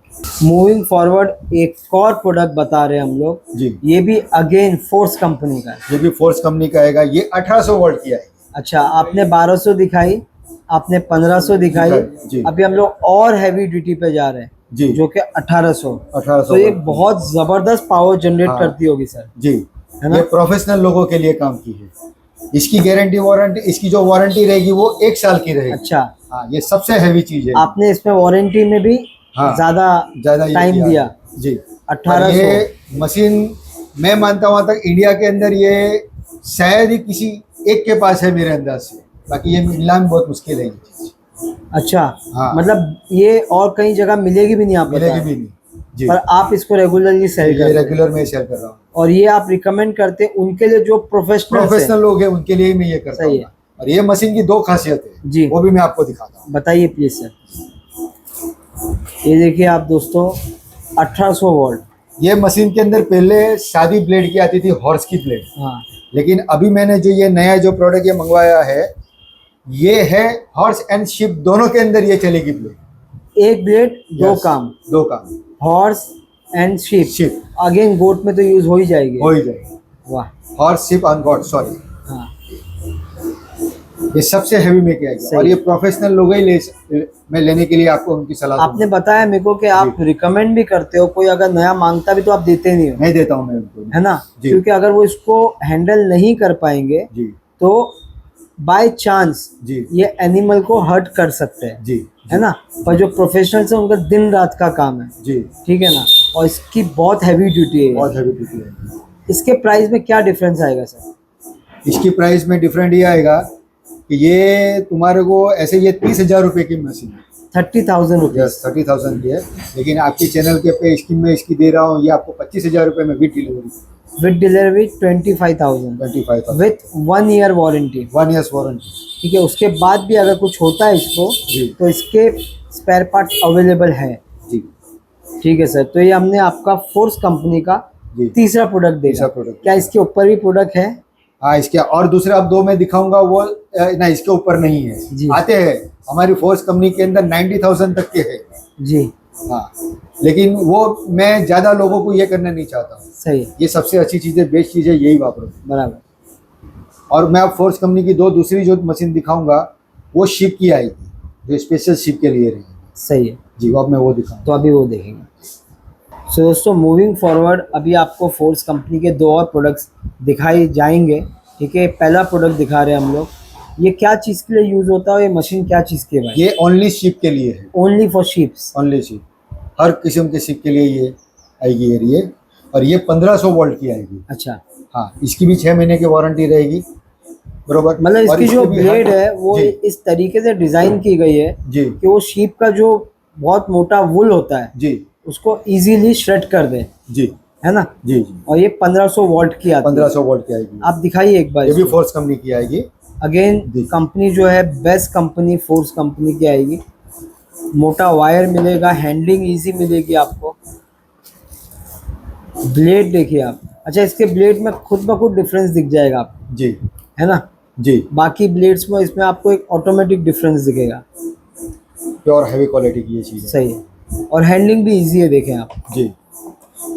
[SPEAKER 1] मूविंग फॉरवर्ड एक और प्रोडक्ट बता रहे हैं हम लोग,
[SPEAKER 2] जी,
[SPEAKER 1] ये भी अगेन फोर्स कंपनी का है।
[SPEAKER 2] ये भी फोर्स कंपनी का आएगा, ये 1800 वोल्ट की आएगी।
[SPEAKER 1] अच्छा, आपने 1200 दिखाई, आपने 1500 दिखाई,
[SPEAKER 2] जी।
[SPEAKER 1] अभी हम लोग और हैवी ड्यूटी पे जा रहे हैं
[SPEAKER 2] जी,
[SPEAKER 1] जो कि 1800।
[SPEAKER 2] 1800
[SPEAKER 1] तो ये
[SPEAKER 2] वोल्ट।
[SPEAKER 1] बहुत जबरदस्त पावर जनरेट
[SPEAKER 2] हाँ।
[SPEAKER 1] करती होगी सर,
[SPEAKER 2] जी,
[SPEAKER 1] है ना।
[SPEAKER 2] ये प्रोफेशनल लोगों के लिए काम की है। इसकी गारंटी वारंटी, इसकी जो वारंटी रहेगी वो 1 साल की रहेगी।
[SPEAKER 1] अच्छा,
[SPEAKER 2] हाँ, ये सबसे हैवी चीज है।
[SPEAKER 1] आपने इसमें वारंटी में भी
[SPEAKER 2] हाँ,
[SPEAKER 1] ज्यादा
[SPEAKER 2] ज्यादा ये
[SPEAKER 1] टाइम दिया।
[SPEAKER 2] जी,
[SPEAKER 1] 1800।
[SPEAKER 2] ये मशीन मैं मानता हूँ तक इंडिया के अंदर ये शायद ही किसी एक के पास है मेरे अंदाज से, बाकी ये मिलना भी बहुत मुश्किल है ये चीज।
[SPEAKER 1] अच्छा,
[SPEAKER 2] हाँ।
[SPEAKER 1] मतलब ये और कहीं जगह मिलेगी भी नहीं, आप
[SPEAKER 2] मिलेगी
[SPEAKER 1] बता
[SPEAKER 2] भी
[SPEAKER 1] रहे
[SPEAKER 2] नहीं जी।
[SPEAKER 1] हैं। पर आप इसको रेगुलरली सेल
[SPEAKER 2] ये
[SPEAKER 1] करते हैं
[SPEAKER 2] रेगुलर में सेल कर रहा हूँ।
[SPEAKER 1] और ये आप रिकमेंड करते हैं उनके लिए जो प्रोफेशनल
[SPEAKER 2] प्रोफेशनल लोग हैं उनके लिए ही मैं ये करता
[SPEAKER 1] सही
[SPEAKER 2] हूँ।
[SPEAKER 1] है।
[SPEAKER 2] और ये मशीन की दो खासियत है
[SPEAKER 1] जी।
[SPEAKER 2] वो भी मैं आपको दिखाता हूँ।
[SPEAKER 1] बताइए प्लीज सर। ये देखिए आप दोस्तों 1800 वोल्ट।
[SPEAKER 2] ये मशीन के अंदर पहले सादी ब्लेड की आती थी, हॉर्स की ब्लेड,
[SPEAKER 1] हाँ
[SPEAKER 2] लेकिन अभी मैंने जो ये नया जो प्रोडक्ट ये मंगवाया है ये है हॉर्स एंड शिप दोनों के अंदर ये चलेगी ब्लेड।
[SPEAKER 1] एक ब्लेड दो
[SPEAKER 2] Yes,
[SPEAKER 1] काम,
[SPEAKER 2] दो काम,
[SPEAKER 1] horse and sheep.
[SPEAKER 2] Sheep
[SPEAKER 1] again goat में तो यूज हो ही जाएगी।
[SPEAKER 2] हो ही जाएगी।
[SPEAKER 1] वाह।
[SPEAKER 2] Horse ship on God sorry,
[SPEAKER 1] हाँ
[SPEAKER 2] ये सबसे हैवी में क्या है
[SPEAKER 1] सही
[SPEAKER 2] और ये
[SPEAKER 1] है।
[SPEAKER 2] प्रोफेशनल लोग ही मैं लेने के लिए आपको उनकी सलाह
[SPEAKER 1] आपने
[SPEAKER 2] दूंगा।
[SPEAKER 1] बताया मेरे को कि आप रिकमेंड भी करते हो, कोई अगर नया मांगता भी तो आप देते नहीं हो,
[SPEAKER 2] नहीं देता हूँ मैं उनको
[SPEAKER 1] है ना?
[SPEAKER 2] जी।
[SPEAKER 1] क्योंकि अगर वो इसको हैंडल नहीं कर पाएंगे
[SPEAKER 2] जी
[SPEAKER 1] तो बाय चांस
[SPEAKER 2] जी
[SPEAKER 1] ये एनिमल को हर्ट कर सकते हैं,
[SPEAKER 2] जी
[SPEAKER 1] है ना? पर जो प्रोफेशनल्स है उनका दिन रात का काम है,
[SPEAKER 2] जी,
[SPEAKER 1] ठीक है ना? और इसकी बहुत हैवी ड्यूटी है।
[SPEAKER 2] बहुत हैवी ड्यूटी है।
[SPEAKER 1] इसके प्राइस में क्या डिफरेंस आएगा सर?
[SPEAKER 2] इसकी प्राइस में डिफरेंट ये आएगा कि ये तुम्हारे को ऐसे ये 30,000 रुपये की मशीन है,
[SPEAKER 1] 30,000 रुपीज
[SPEAKER 2] यस 30,000 की है, लेकिन आपके चैनल के पे स्कीम में इसकी दे रहा हूँ ये आपको 25,000 रुपये में with delivery,
[SPEAKER 1] with delivery 25,000
[SPEAKER 2] 25,000
[SPEAKER 1] with 1 year warranty.
[SPEAKER 2] 1 years warranty.
[SPEAKER 1] ठीक है, उसके बाद भी अगर कुछ होता है इसको
[SPEAKER 2] जी
[SPEAKER 1] तो इसके स्पेयर पार्ट्स अवेलेबल है।
[SPEAKER 2] जी
[SPEAKER 1] ठीक है सर, तो ये हमने आपका फोर्स कंपनी का
[SPEAKER 2] जी
[SPEAKER 1] तीसरा प्रोडक्ट
[SPEAKER 2] तीसरा
[SPEAKER 1] देखा।
[SPEAKER 2] प्रोडक्ट।
[SPEAKER 1] क्या इसके ऊपर भी प्रोडक्ट है?
[SPEAKER 2] हाँ इसके और दूसरे अब दो मैं दिखाऊंगा वो ना इसके ऊपर नहीं
[SPEAKER 1] जी।
[SPEAKER 2] है, आते हैं हमारी फोर्स कंपनी के अंदर 90,000 तक के है।
[SPEAKER 1] जी
[SPEAKER 2] हाँ लेकिन वो मैं ज़्यादा लोगों को ये करना नहीं चाहता हूँ।
[SPEAKER 1] सही है,
[SPEAKER 2] ये सबसे अच्छी चीज़ है, बेस्ट चीज़ है, यही वापरो।
[SPEAKER 1] बराबर।
[SPEAKER 2] और मैं अब फोर्स कंपनी की दो दूसरी जो मशीन दिखाऊंगा वो शिप की आएगी, जो स्पेशल शिप के लिए रहेगी।
[SPEAKER 1] सही है,
[SPEAKER 2] जी अब मैं वो दिखाऊंगा।
[SPEAKER 1] तो अभी वो देखेंगे। सो दोस्तों मूविंग फॉरवर्ड अभी आपको फोर्स कंपनी के दो और प्रोडक्ट्स दिखाई जाएंगे। ठीक है, पहला प्रोडक्ट दिखा रहे हैं हम लोग। ये क्या चीज़ के लिए यूज़ होता है? ये मशीन क्या चीज़ के लिए?
[SPEAKER 2] ये ओनली शिप के लिए है,
[SPEAKER 1] only for sheeps.
[SPEAKER 2] Only sheep, हर किस्म के शिप के लिए ये आएगी ये, और ये 1500 वोल्ट की आएगी।
[SPEAKER 1] अच्छा,
[SPEAKER 2] हाँ इसकी भी 6 महीने की वारंटी रहेगी, बरोबर।
[SPEAKER 1] मतलब
[SPEAKER 2] और
[SPEAKER 1] इसकी जो
[SPEAKER 2] भी
[SPEAKER 1] ब्लेड है वो
[SPEAKER 2] जी
[SPEAKER 1] इस तरीके से डिज़ाइन की गई है
[SPEAKER 2] जी
[SPEAKER 1] कि वो शीप का जो बहुत मोटा वुल होता है
[SPEAKER 2] जी
[SPEAKER 1] उसको इजीली श्रेड कर दे,
[SPEAKER 2] जी
[SPEAKER 1] है ना?
[SPEAKER 2] जी जी
[SPEAKER 1] और ये 1500 वोल्ट की आती है।
[SPEAKER 2] 1500 वोल्ट की आएगी।
[SPEAKER 1] आप दिखाइए एक बार
[SPEAKER 2] ये भी
[SPEAKER 1] इसको।
[SPEAKER 2] फोर्स कंपनी की आएगी।
[SPEAKER 1] अगेन
[SPEAKER 2] जी।
[SPEAKER 1] कंपनी जो है बेस्ट कंपनी फोर्स कंपनी की आएगी। मोटा वायर मिलेगा, हैंडलिंग इजी मिलेगी आपको। ब्लेड देखिए आप। अच्छा, इसके ब्लेड में खुद ब खुद डिफरेंस दिख जाएगा आपको,
[SPEAKER 2] जी
[SPEAKER 1] है ना?
[SPEAKER 2] जी
[SPEAKER 1] बाकी ब्लेड्स में इसमें आपको एक ऑटोमेटिक डिफरेंस दिखेगा।
[SPEAKER 2] प्योर हैवी क्वालिटी की ये चीज़ है।
[SPEAKER 1] सही है, और हैंडलिंग भी इजी है, देखें आप।
[SPEAKER 2] जी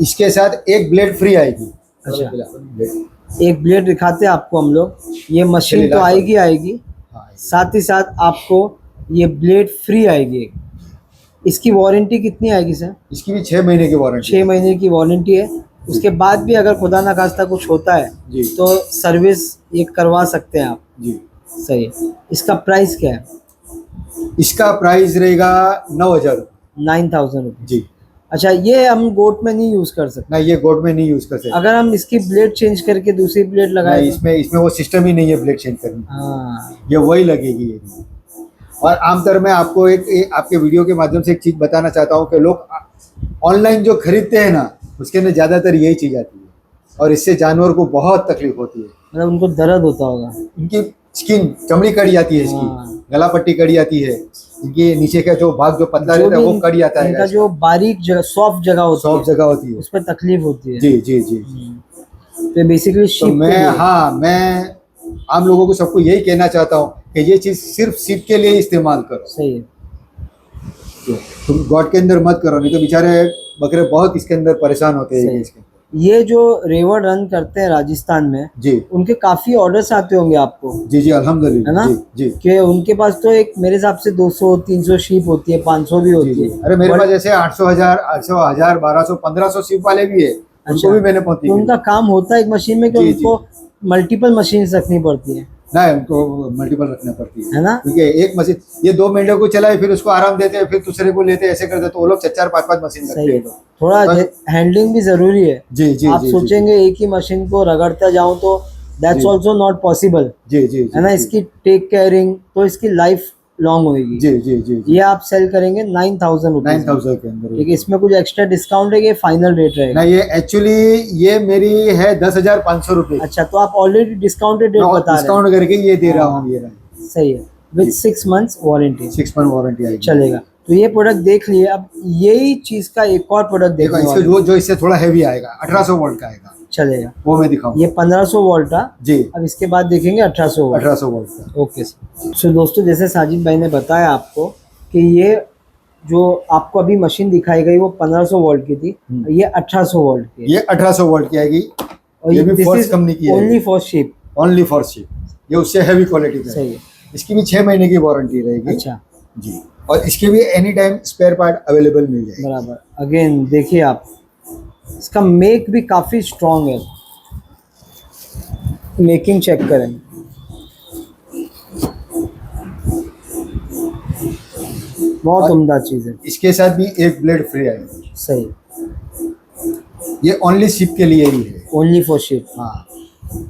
[SPEAKER 2] इसके साथ एक ब्लेड फ्री आएगी।
[SPEAKER 1] अच्छा।
[SPEAKER 2] ब्लेड
[SPEAKER 1] एक ब्लेड दिखाते हैं आपको हम लोग। ये मशीन
[SPEAKER 2] चलिए
[SPEAKER 1] तो
[SPEAKER 2] लास्ट
[SPEAKER 1] आएगी आएगी,
[SPEAKER 2] हाँ
[SPEAKER 1] साथ ही साथ आपको ये ब्लेड फ्री आएगी। इसकी वारंटी कितनी आएगी सर?
[SPEAKER 2] इसकी भी 6 महीने की वारंटी
[SPEAKER 1] 6 महीने की वारंटी है। उसके बाद भी अगर खुदा ना खास्ता कुछ होता है
[SPEAKER 2] जी
[SPEAKER 1] तो सर्विस ये करवा सकते हैं आप।
[SPEAKER 2] जी।
[SPEAKER 1] सही है। इसका प्राइस क्या है?
[SPEAKER 2] इसका प्राइस रहेगा 9,000
[SPEAKER 1] 9,000 रुपीज़।
[SPEAKER 2] जी।
[SPEAKER 1] अच्छा, ये हम गोट में नहीं यूज़ कर सकते?
[SPEAKER 2] ना ये गोड में नहीं यूज कर सकते।
[SPEAKER 1] अगर हम इसकी ब्लेड चेंज करके दूसरी ब्लेड
[SPEAKER 2] ना
[SPEAKER 1] लगाए तो?
[SPEAKER 2] इसमें वो सिस्टम ही नहीं है ब्लेड चेंज करने,
[SPEAKER 1] हाँ
[SPEAKER 2] ये वही लगेगी ये। और आमतौर में आपको एक आपके वीडियो के माध्यम से एक चीज़ बताना चाहता हूँ कि लोग ऑनलाइन जो खरीदते हैं ना उसके अंदर ज़्यादातर यही चीज़ आती है और इससे जानवर को बहुत तकलीफ होती है।
[SPEAKER 1] मतलब उनको दर्द होता होगा।
[SPEAKER 2] इनकी स्किन चमड़ी कट जाती है,
[SPEAKER 1] हाँ।
[SPEAKER 2] इसकी गला पट्टी कट जाती है, इनके नीचे का जो भाग जो पतला
[SPEAKER 1] जो
[SPEAKER 2] रहता है
[SPEAKER 1] भी
[SPEAKER 2] वो कट जाता है,
[SPEAKER 1] इनका जो बारीक जगह, सॉफ्ट जगह होती
[SPEAKER 2] सॉफ्ट
[SPEAKER 1] है,
[SPEAKER 2] जगह होती है।
[SPEAKER 1] उस पर तकलीफ होती है।
[SPEAKER 2] जी जी जी।
[SPEAKER 1] तो बेसिकली
[SPEAKER 2] तो
[SPEAKER 1] शीप
[SPEAKER 2] मैं आम लोगों को सबको यही कहना चाहता हूँ कि ये चीज़ सिर्फ शीप के लिए इस्तेमाल करो।
[SPEAKER 1] सही है।
[SPEAKER 2] तुम गॉड के अंदर मत करो, नहीं तो बेचारे बकरे बहुत इसके अंदर परेशान होते हैं।
[SPEAKER 1] सही।
[SPEAKER 2] इसके
[SPEAKER 1] ये जो रेवर रन करते हैं राजस्थान में,
[SPEAKER 2] जी
[SPEAKER 1] उनके काफी ऑर्डर्स आते होंगे आपको,
[SPEAKER 2] जी जी अल्हम्दुलिल्लाह।
[SPEAKER 1] है ना?
[SPEAKER 2] जी जी
[SPEAKER 1] कि उनके पास तो एक मेरे हिसाब से 200-300 शीप होती है, 500 भी
[SPEAKER 2] जी
[SPEAKER 1] होती
[SPEAKER 2] जी।
[SPEAKER 1] है।
[SPEAKER 2] अरे मेरे
[SPEAKER 1] But
[SPEAKER 2] पास जैसे 800,000 1200 1500 सीप वाले भी है, उनको
[SPEAKER 1] अच्छा।
[SPEAKER 2] भी मैंने पहुंची
[SPEAKER 1] तो उनका काम होता है एक मशीन में कि
[SPEAKER 2] जी,
[SPEAKER 1] उनको मल्टीपल मशीन रखनी पड़ती है,
[SPEAKER 2] ना, उनको मल्टीपल रखना पड़ती
[SPEAKER 1] है ना?
[SPEAKER 2] क्योंकि एक मशीन ये 2 महीने को चलाए फिर उसको आराम देते हैं, फिर दूसरे को लेते हैं, ऐसे करते तो वो लोग 4-4 5-5 मशीन रखते
[SPEAKER 1] सही है।
[SPEAKER 2] हैं।
[SPEAKER 1] थोड़ा
[SPEAKER 2] बस-
[SPEAKER 1] हैंडलिंग भी जरूरी है।
[SPEAKER 2] जी जी
[SPEAKER 1] आप
[SPEAKER 2] जी
[SPEAKER 1] सोचेंगे एक ही मशीन को रगड़ता जाऊं तो दैट्स
[SPEAKER 2] जी।
[SPEAKER 1] ऑल्सो नॉट पॉसिबल,
[SPEAKER 2] जी जी जी
[SPEAKER 1] है ना?
[SPEAKER 2] जी।
[SPEAKER 1] इसकी टेक केयरिंग, तो इसकी लाइफ लॉन्ग होगी।
[SPEAKER 2] जी जी जी जी
[SPEAKER 1] ये आप सेल करेंगे 9,000 रुपीज।
[SPEAKER 2] 9,000 के अंदर।
[SPEAKER 1] ठीक है, इसमें कुछ एक्स्ट्रा डिस्काउंट है कि फाइनल रेट रहेगा?
[SPEAKER 2] नहीं, ये एक्चुअली ये मेरी है 10,500 रुपये।
[SPEAKER 1] अच्छा, तो आप ऑलरेडी डिस्काउंटेड रेट बता रहे
[SPEAKER 2] डिस्काउंट करके ये दे रहा हूँ। ये
[SPEAKER 1] हैं। सही है, with 6 months warranty.
[SPEAKER 2] 6 month warranty आएगी।
[SPEAKER 1] चलेगा। तो ये प्रोडक्ट देख लिए। अब यही चीज का एक और प्रोडक्ट
[SPEAKER 2] देखो
[SPEAKER 1] देखो,
[SPEAKER 2] इसके जो इससे थोड़ा हैवी आएगा, 1800 वोल्ट का आएगा।
[SPEAKER 1] चलेगा।
[SPEAKER 2] वो मैं दिखाऊँ।
[SPEAKER 1] ये 1500 वोल्ट था
[SPEAKER 2] जी,
[SPEAKER 1] अब इसके बाद देखेंगे 1800 वोल्ट।
[SPEAKER 2] 1800 वोल्ट का।
[SPEAKER 1] ओके सो दोस्तों, जैसे साजिद भाई ने बताया आपको कि ये जो आपको अभी मशीन दिखाई गई वो 1500 वोल्ट की थी, ये 1800 वोल्ट की है।
[SPEAKER 2] ये 1800 वोल्ट की आएगी।
[SPEAKER 1] और
[SPEAKER 2] ये भी
[SPEAKER 1] this
[SPEAKER 2] फोर्स
[SPEAKER 1] is
[SPEAKER 2] कंपनी की
[SPEAKER 1] ओनली
[SPEAKER 2] है,
[SPEAKER 1] for ship.
[SPEAKER 2] Only for ship. ये उससे हैवी क्वालिटी का
[SPEAKER 1] सही
[SPEAKER 2] है।
[SPEAKER 1] है।
[SPEAKER 2] इसकी भी 6 महीने की वारंटी रहेगी।
[SPEAKER 1] अच्छा,
[SPEAKER 2] जी, और इसके भी any time spare part available मिल जाएगा।
[SPEAKER 1] बराबर। अगेन देखिए आप, इसका मेक भी काफ़ी स्ट्रॉन्ग है। मेकिंग चेक करें, बहुत उम्दा चीज़ है।
[SPEAKER 2] इसके साथ भी एक ब्लेड फ्री आएगी।
[SPEAKER 1] सही,
[SPEAKER 2] ये ओनली शिप के लिए ही है।
[SPEAKER 1] Only for ship.
[SPEAKER 2] हाँ,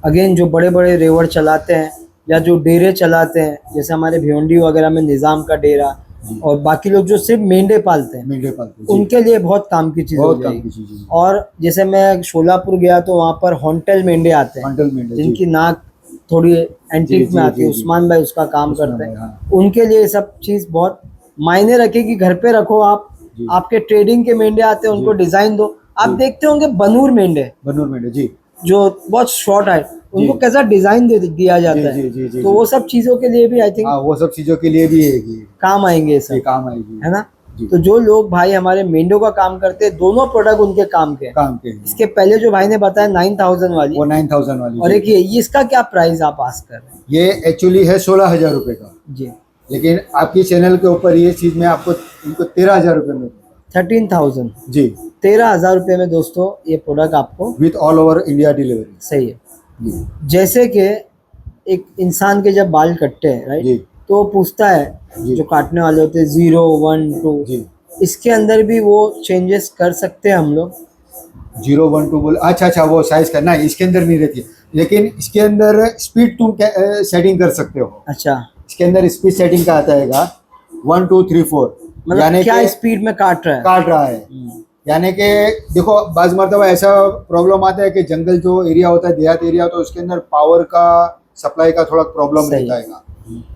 [SPEAKER 1] अगेन जो बड़े बड़े रेवर चलाते हैं या जो डेरे चलाते हैं, जैसे हमारे भिवंडी वगैरह में निज़ाम का डेरा, और बाकी लोग जो सिर्फ मेंढे पालते हैं,
[SPEAKER 2] मेंढे पालते, जी,
[SPEAKER 1] उनके लिए बहुत काम की चीज़ हो
[SPEAKER 2] बहुत काम
[SPEAKER 1] जाएगी।
[SPEAKER 2] की चीज़ है।
[SPEAKER 1] और जैसे मैं शोलापुर गया तो वहाँ पर हॉन्टेल मेंढे आते हैं,
[SPEAKER 2] बंडल मेंढे,
[SPEAKER 1] जिनकी नाक थोड़ी एंटीक
[SPEAKER 2] जी,
[SPEAKER 1] में आती है।
[SPEAKER 2] जी, जी।
[SPEAKER 1] उस्मान भाई उसका काम
[SPEAKER 2] उस्मान
[SPEAKER 1] करते हैं।
[SPEAKER 2] भाई, हाँ।
[SPEAKER 1] उनके लिए ये सब चीज़ बहुत मायने रखेगी। घर पे रखो आप,
[SPEAKER 2] जी।
[SPEAKER 1] आपके ट्रेडिंग के मेंढे आते हैं, उनको डिजाइन दो। आप
[SPEAKER 2] जी।
[SPEAKER 1] देखते होंगे बनूर मेंढे
[SPEAKER 2] बनूर मेंढे, जी
[SPEAKER 1] जो बहुत शॉर्ट है, उनको
[SPEAKER 2] जी।
[SPEAKER 1] कैसा डिजाइन दिया जाता
[SPEAKER 2] जी,
[SPEAKER 1] है।
[SPEAKER 2] जी, जी, जी,
[SPEAKER 1] तो
[SPEAKER 2] जी।
[SPEAKER 1] वो सब चीजों के लिए भी आई थिंक
[SPEAKER 2] हाँ, वो सब चीज़ों के लिए भी है ये
[SPEAKER 1] काम आएंगे ये सब,
[SPEAKER 2] काम आएगी,
[SPEAKER 1] है ना?
[SPEAKER 2] जी।
[SPEAKER 1] तो जो लोग भाई हमारे मेंढों का काम करते हैं, दोनों प्रोडक्ट उनके काम के हैं।
[SPEAKER 2] काम के हैं।
[SPEAKER 1] इसके पहले जो भाई ने बताया 9,000 वाली,
[SPEAKER 2] वो 9,000 वाली,
[SPEAKER 1] और
[SPEAKER 2] जी।
[SPEAKER 1] एक ये इसका क्या प्राइस आप आस्क कर रहे हैं?
[SPEAKER 2] ये एक्चुअली है 16,000 रुपये का,
[SPEAKER 1] जी,
[SPEAKER 2] लेकिन आपकी चैनल के ऊपर ये चीज़ मैं आपको इनको 13,000 रुपये में दूंगा।
[SPEAKER 1] 13,000,
[SPEAKER 2] जी,
[SPEAKER 1] 13,000 रुपये में दोस्तों ये प्रोडक्ट आपको।
[SPEAKER 2] With all over India delivery.
[SPEAKER 1] सही है।
[SPEAKER 2] जी
[SPEAKER 1] जैसे कि एक इंसान के जब बाल कटते हैं, राइट,
[SPEAKER 2] जी
[SPEAKER 1] तो वो पूछता है,
[SPEAKER 2] जी।
[SPEAKER 1] जो काटने वाले होते हैं 0, 1, 2,
[SPEAKER 2] जी,
[SPEAKER 1] इसके अंदर भी वो चेंजेस कर सकते हैं हम लोग?
[SPEAKER 2] 0, 1, 2 बोल, अच्छा, वो साइज का ना इसके अंदर नहीं रहती है, लेकिन इसके अंदर स्पीड तुम सेटिंग कर सकते हो।
[SPEAKER 1] अच्छा,
[SPEAKER 2] इसके अंदर स्पीड सेटिंग का आता है 1, 2, 3, 4,
[SPEAKER 1] मतलब क्या स्पीड में काट रहा है?
[SPEAKER 2] काट रहा है। यानी कि देखो, बाज मरतबा ऐसा प्रॉब्लम आता है कि जंगल जो एरिया होता है, देहात एरिया, तो उसके अंदर पावर का सप्लाई का थोड़ा प्रॉब्लम
[SPEAKER 1] सही।
[SPEAKER 2] रहता है।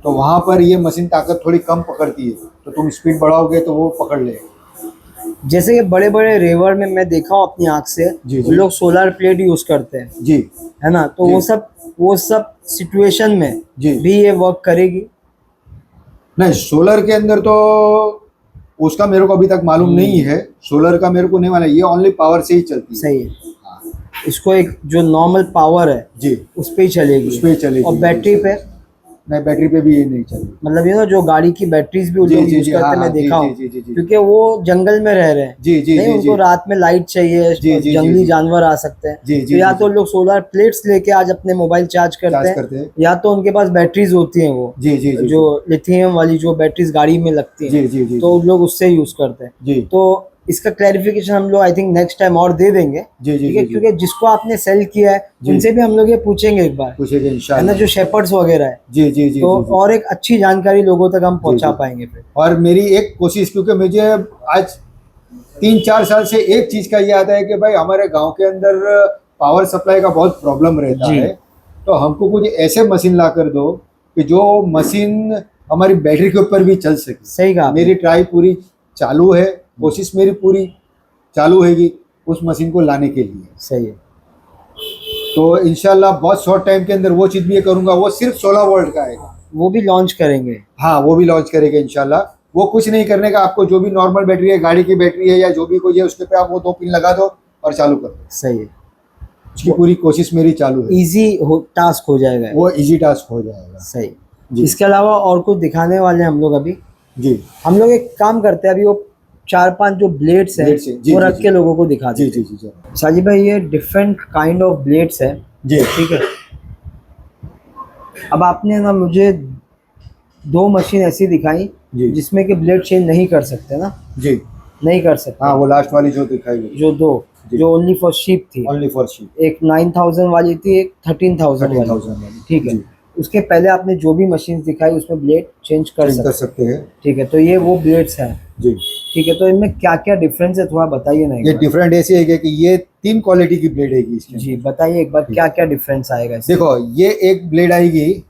[SPEAKER 2] तो वहाँ पर ये मशीन ताकत थोड़ी कम पकड़ती है, तो तुम स्पीड बढ़ाओगे तो वो पकड़ लेगा।
[SPEAKER 1] जैसे कि बड़े बड़े रेवर में मैं देखा हूँ अपनी आंख से,
[SPEAKER 2] जी,
[SPEAKER 1] वो
[SPEAKER 2] जी।
[SPEAKER 1] लोग सोलर प्लेट यूज करते हैं,
[SPEAKER 2] जी
[SPEAKER 1] है ना? तो
[SPEAKER 2] जी।
[SPEAKER 1] वो सब सिचुएशन में
[SPEAKER 2] जी।
[SPEAKER 1] भी ये वर्क करेगी?
[SPEAKER 2] नहीं, सोलर के अंदर तो उसका मेरे को अभी तक मालूम नहीं है। सोलर का मेरे को नहीं मालूम, ये ओनली पावर से ही चलती है।
[SPEAKER 1] सही है। इसको एक जो नॉर्मल पावर है
[SPEAKER 2] जी,
[SPEAKER 1] उस पे ही चलेगी।
[SPEAKER 2] उस पे ही चलेगी।
[SPEAKER 1] और बैटरी पे?
[SPEAKER 2] नहीं, बैटरी पे भी ये नहीं चलेगी।
[SPEAKER 1] मतलब ये ना जो गाड़ी की बैटरीज भी उन
[SPEAKER 2] जी,
[SPEAKER 1] लोग
[SPEAKER 2] जी,
[SPEAKER 1] यूज
[SPEAKER 2] जी,
[SPEAKER 1] करते
[SPEAKER 2] हाँ,
[SPEAKER 1] हैं, मैं
[SPEAKER 2] हाँ, जी,
[SPEAKER 1] देखा हूँ,
[SPEAKER 2] जी, जी, जी, जी।
[SPEAKER 1] क्योंकि वो जंगल में रह रहे हैं।
[SPEAKER 2] जी, जी,
[SPEAKER 1] नहीं,
[SPEAKER 2] जी,
[SPEAKER 1] उनको
[SPEAKER 2] जी।
[SPEAKER 1] रात में लाइट चाहिए,
[SPEAKER 2] जी, जी,
[SPEAKER 1] जंगली
[SPEAKER 2] जी।
[SPEAKER 1] जानवर आ सकते हैं।
[SPEAKER 2] जी, जी,
[SPEAKER 1] तो या
[SPEAKER 2] जी,
[SPEAKER 1] तो
[SPEAKER 2] जी।
[SPEAKER 1] लोग सोलर प्लेट्स लेके आज अपने मोबाइल चार्ज
[SPEAKER 2] चार्ज
[SPEAKER 1] करते
[SPEAKER 2] करते
[SPEAKER 1] हैं,
[SPEAKER 2] हैं।
[SPEAKER 1] या तो उनके पास बैटरीज होती हैं, वो
[SPEAKER 2] जी, जी, जी,
[SPEAKER 1] जो लिथियम वाली जो बैटरीज गाड़ी में लगती हैं,
[SPEAKER 2] जी, जी, जी,
[SPEAKER 1] तो लोग उससे यूज करते हैं।
[SPEAKER 2] जी,
[SPEAKER 1] तो इसका क्लैरिफिकेशन हम लोग आई थिंक नेक्स्ट टाइम और दे देंगे,
[SPEAKER 2] जी, जी,
[SPEAKER 1] ठीक है?
[SPEAKER 2] जी, जी।
[SPEAKER 1] क्योंकि जिसको आपने सेल किया है
[SPEAKER 2] जी।
[SPEAKER 1] उनसे भी हम लोग ये पूछेंगे एक बार,
[SPEAKER 2] पूछेगा
[SPEAKER 1] है ना,
[SPEAKER 2] इंशाल्लाह।
[SPEAKER 1] जो शेपर्ड्स वगैरह है।
[SPEAKER 2] जी, जी, जी,
[SPEAKER 1] तो
[SPEAKER 2] जी, जी।
[SPEAKER 1] और एक अच्छी जानकारी लोगों तक हम पहुंचा
[SPEAKER 2] जी।
[SPEAKER 1] पाएंगे फिर।
[SPEAKER 2] और मेरी एक कोशिश, क्योंकि मुझे आज 3-4 साल से एक चीज़ का ये आता है कि भाई हमारे गांव के अंदर पावर सप्लाई का बहुत प्रॉब्लम रहता
[SPEAKER 1] जी।
[SPEAKER 2] है, तो हमको कुछ ऐसे मशीन ला कर दो कि जो मशीन हमारी बैटरी के ऊपर भी चल सके।
[SPEAKER 1] सही कहा आपने।
[SPEAKER 2] मेरी ट्राई पूरी चालू है, कोशिश मेरी पूरी चालू हैगी उस मशीन को लाने के लिए।
[SPEAKER 1] सही है।
[SPEAKER 2] तो इंशाल्लाह बहुत शॉर्ट टाइम के अंदर वो चीज़ भी ये करूँगा। वो सिर्फ 16 वोल्ट का आएगा।
[SPEAKER 1] वो भी लॉन्च करेंगे?
[SPEAKER 2] हाँ, वो भी लॉन्च करेगा इंशाल्लाह। वो कुछ नहीं करने का, आपको जो भी नॉर्मल बैटरी है, गाड़ी की बैटरी है या जो भी कोई है, उसके पे आप वो 2 पिन लगा दो और चालू कर दो।
[SPEAKER 1] सही है।
[SPEAKER 2] उसकी पूरी कोशिश मेरी चालू है।
[SPEAKER 1] इजी टास्क हो जाएगा।
[SPEAKER 2] वो इजी टास्क हो जाएगा।
[SPEAKER 1] सही।
[SPEAKER 2] जी।
[SPEAKER 1] इसके अलावा और कुछ दिखाने वाले हैं हम लोग अभी।
[SPEAKER 2] जी
[SPEAKER 1] हम लोग एक काम करते हैं, अभी वो 4-5 जो ब्लेड्स हैं
[SPEAKER 2] Blades हैं, जी,
[SPEAKER 1] वो
[SPEAKER 2] जी,
[SPEAKER 1] रख
[SPEAKER 2] जी।
[SPEAKER 1] के लोगों को दिखा
[SPEAKER 2] जी
[SPEAKER 1] देते
[SPEAKER 2] जी
[SPEAKER 1] हैं।
[SPEAKER 2] जी जी
[SPEAKER 1] साजिद भाई, ये डिफरेंट काइंड ऑफ ब्लेड्स है,
[SPEAKER 2] जी
[SPEAKER 1] ठीक है? अब आपने ना मुझे 2 मशीन ऐसी दिखाई
[SPEAKER 2] जी
[SPEAKER 1] जिसमें कि ब्लेड चेंज नहीं कर सकते ना?
[SPEAKER 2] जी।
[SPEAKER 1] नहीं कर सकते।
[SPEAKER 2] हाँ, वो लास्ट वाली जो दिखाई गई,
[SPEAKER 1] जो 2
[SPEAKER 2] जी।
[SPEAKER 1] जो ओनली फॉर शीप थी,
[SPEAKER 2] ओनली फॉर शीप,
[SPEAKER 1] एक 9,000 वाली थी, एक 13,000 वाली,
[SPEAKER 2] 13,000 वाली।
[SPEAKER 1] ठीक है?
[SPEAKER 2] जी।
[SPEAKER 1] उसके पहले आपने जो भी मशीन दिखाई उसमें ब्लेड चेंज कर
[SPEAKER 2] चेंज कर
[SPEAKER 1] सकते
[SPEAKER 2] सकते हैं।
[SPEAKER 1] हैं। ठीक है, तो ये वो ब्लेड्स हैं।
[SPEAKER 2] जी,
[SPEAKER 1] ठीक है, तो इनमें क्या क्या डिफरेंस है थोड़ा बताइए ना एक
[SPEAKER 2] ये
[SPEAKER 1] बार।
[SPEAKER 2] डिफरेंट ऐसे है कि ये 3 क्वालिटी की ब्लेड है इसके
[SPEAKER 1] जी
[SPEAKER 2] अंदर।
[SPEAKER 1] बताइए एक बार
[SPEAKER 2] ठीक।
[SPEAKER 1] क्या क्या डिफरेंस आएगा इसमें।
[SPEAKER 2] देखो, ये एक ब्लेड आएगी,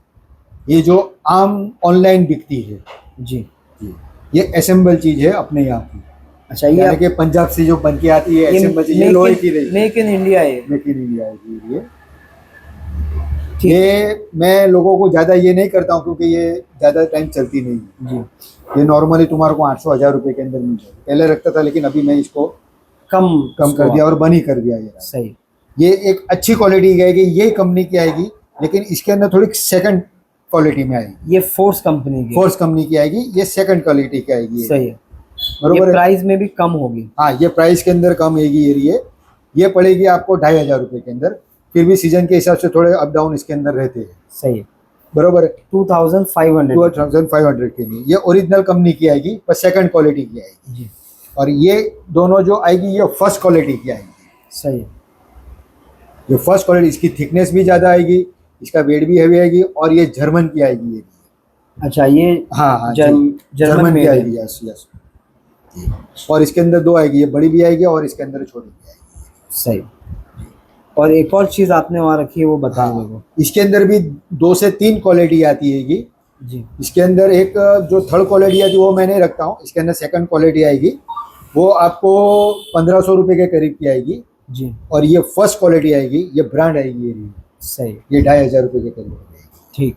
[SPEAKER 2] ये जो आम ऑनलाइन बिकती है।
[SPEAKER 1] जी।
[SPEAKER 2] जी, ये असेंबल चीज है अपने यहाँ की,
[SPEAKER 1] अच्छा, ये
[SPEAKER 2] यानी कि पंजाब से जो बन के आती है असेंबल चीज, ये लोहे की रही,
[SPEAKER 1] मेक इन इंडिया है।
[SPEAKER 2] मेक इन इंडिया है ये।
[SPEAKER 1] ठीक।
[SPEAKER 2] ये मैं लोगों को ज़्यादा ये नहीं करता हूँ क्योंकि ये ज़्यादा टाइम चलती नहीं है।
[SPEAKER 1] जी।
[SPEAKER 2] ये नॉर्मली तुम्हारे को 800-1000 रुपये के अंदर मिल जाएगी। पहले रखता था लेकिन अभी मैं इसको
[SPEAKER 1] कम
[SPEAKER 2] कम कर दिया और बंद ही कर दिया ये।
[SPEAKER 1] सही।
[SPEAKER 2] ये एक अच्छी क्वालिटी की आएगी, ये कंपनी की आएगी, लेकिन इसके अंदर थोड़ी सेकंड क्वालिटी में आएगी।
[SPEAKER 1] ये फोर्स कंपनी की।
[SPEAKER 2] फोर्स कंपनी की आएगी, ये सेकंड क्वालिटी की आएगी।
[SPEAKER 1] सही है,
[SPEAKER 2] बरोबर है।
[SPEAKER 1] प्राइस में भी कम होगी।
[SPEAKER 2] हाँ, ये प्राइस के अंदर कम आएगी। ये पड़ेगी आपको 2500 रुपये के अंदर। फिर भी सीजन के हिसाब से थोड़े अप डाउन इसके अंदर रहते हैं।
[SPEAKER 1] सही है।
[SPEAKER 2] बरोबर है।
[SPEAKER 1] 2500।
[SPEAKER 2] 2500 के लिए ये ओरिजिनल कंपनी की आएगी, पर सेकंड क्वालिटी की आएगी।
[SPEAKER 1] जी।
[SPEAKER 2] और ये दोनों जो आएगी ये फर्स्ट क्वालिटी की आएगी।
[SPEAKER 1] सही है।
[SPEAKER 2] ये फर्स्ट क्वालिटी, इसकी थिकनेस भी ज़्यादा आएगी, इसका वेट भी हैवी आएगी, और ये जर्मन की आएगी ये।
[SPEAKER 1] अच्छा, ये
[SPEAKER 2] हाँ,
[SPEAKER 1] जर्मन
[SPEAKER 2] की
[SPEAKER 1] में
[SPEAKER 2] आएगी। Yes yes. और इसके अंदर 2 आएगी, ये बड़ी भी आएगी और इसके अंदर छोटी भी आएगी।
[SPEAKER 1] सही। और एक और चीज़ आपने वहाँ रखी है वो बताएं मेरे को।
[SPEAKER 2] इसके अंदर भी 2 से 3 क्वालिटी आती है
[SPEAKER 1] जी।
[SPEAKER 2] इसके अंदर एक जो थर्ड क्वालिटी आती है वो मैं नहीं रखता हूँ। इसके अंदर सेकंड क्वालिटी आएगी, वो आपको 1500 रुपये के करीब की आएगी।
[SPEAKER 1] जी।
[SPEAKER 2] और ये फर्स्ट क्वालिटी आएगी, ये ब्रांड आएगी ये।
[SPEAKER 1] सही।
[SPEAKER 2] ये 2500 रुपये के करीब आएगी।
[SPEAKER 1] ठीक,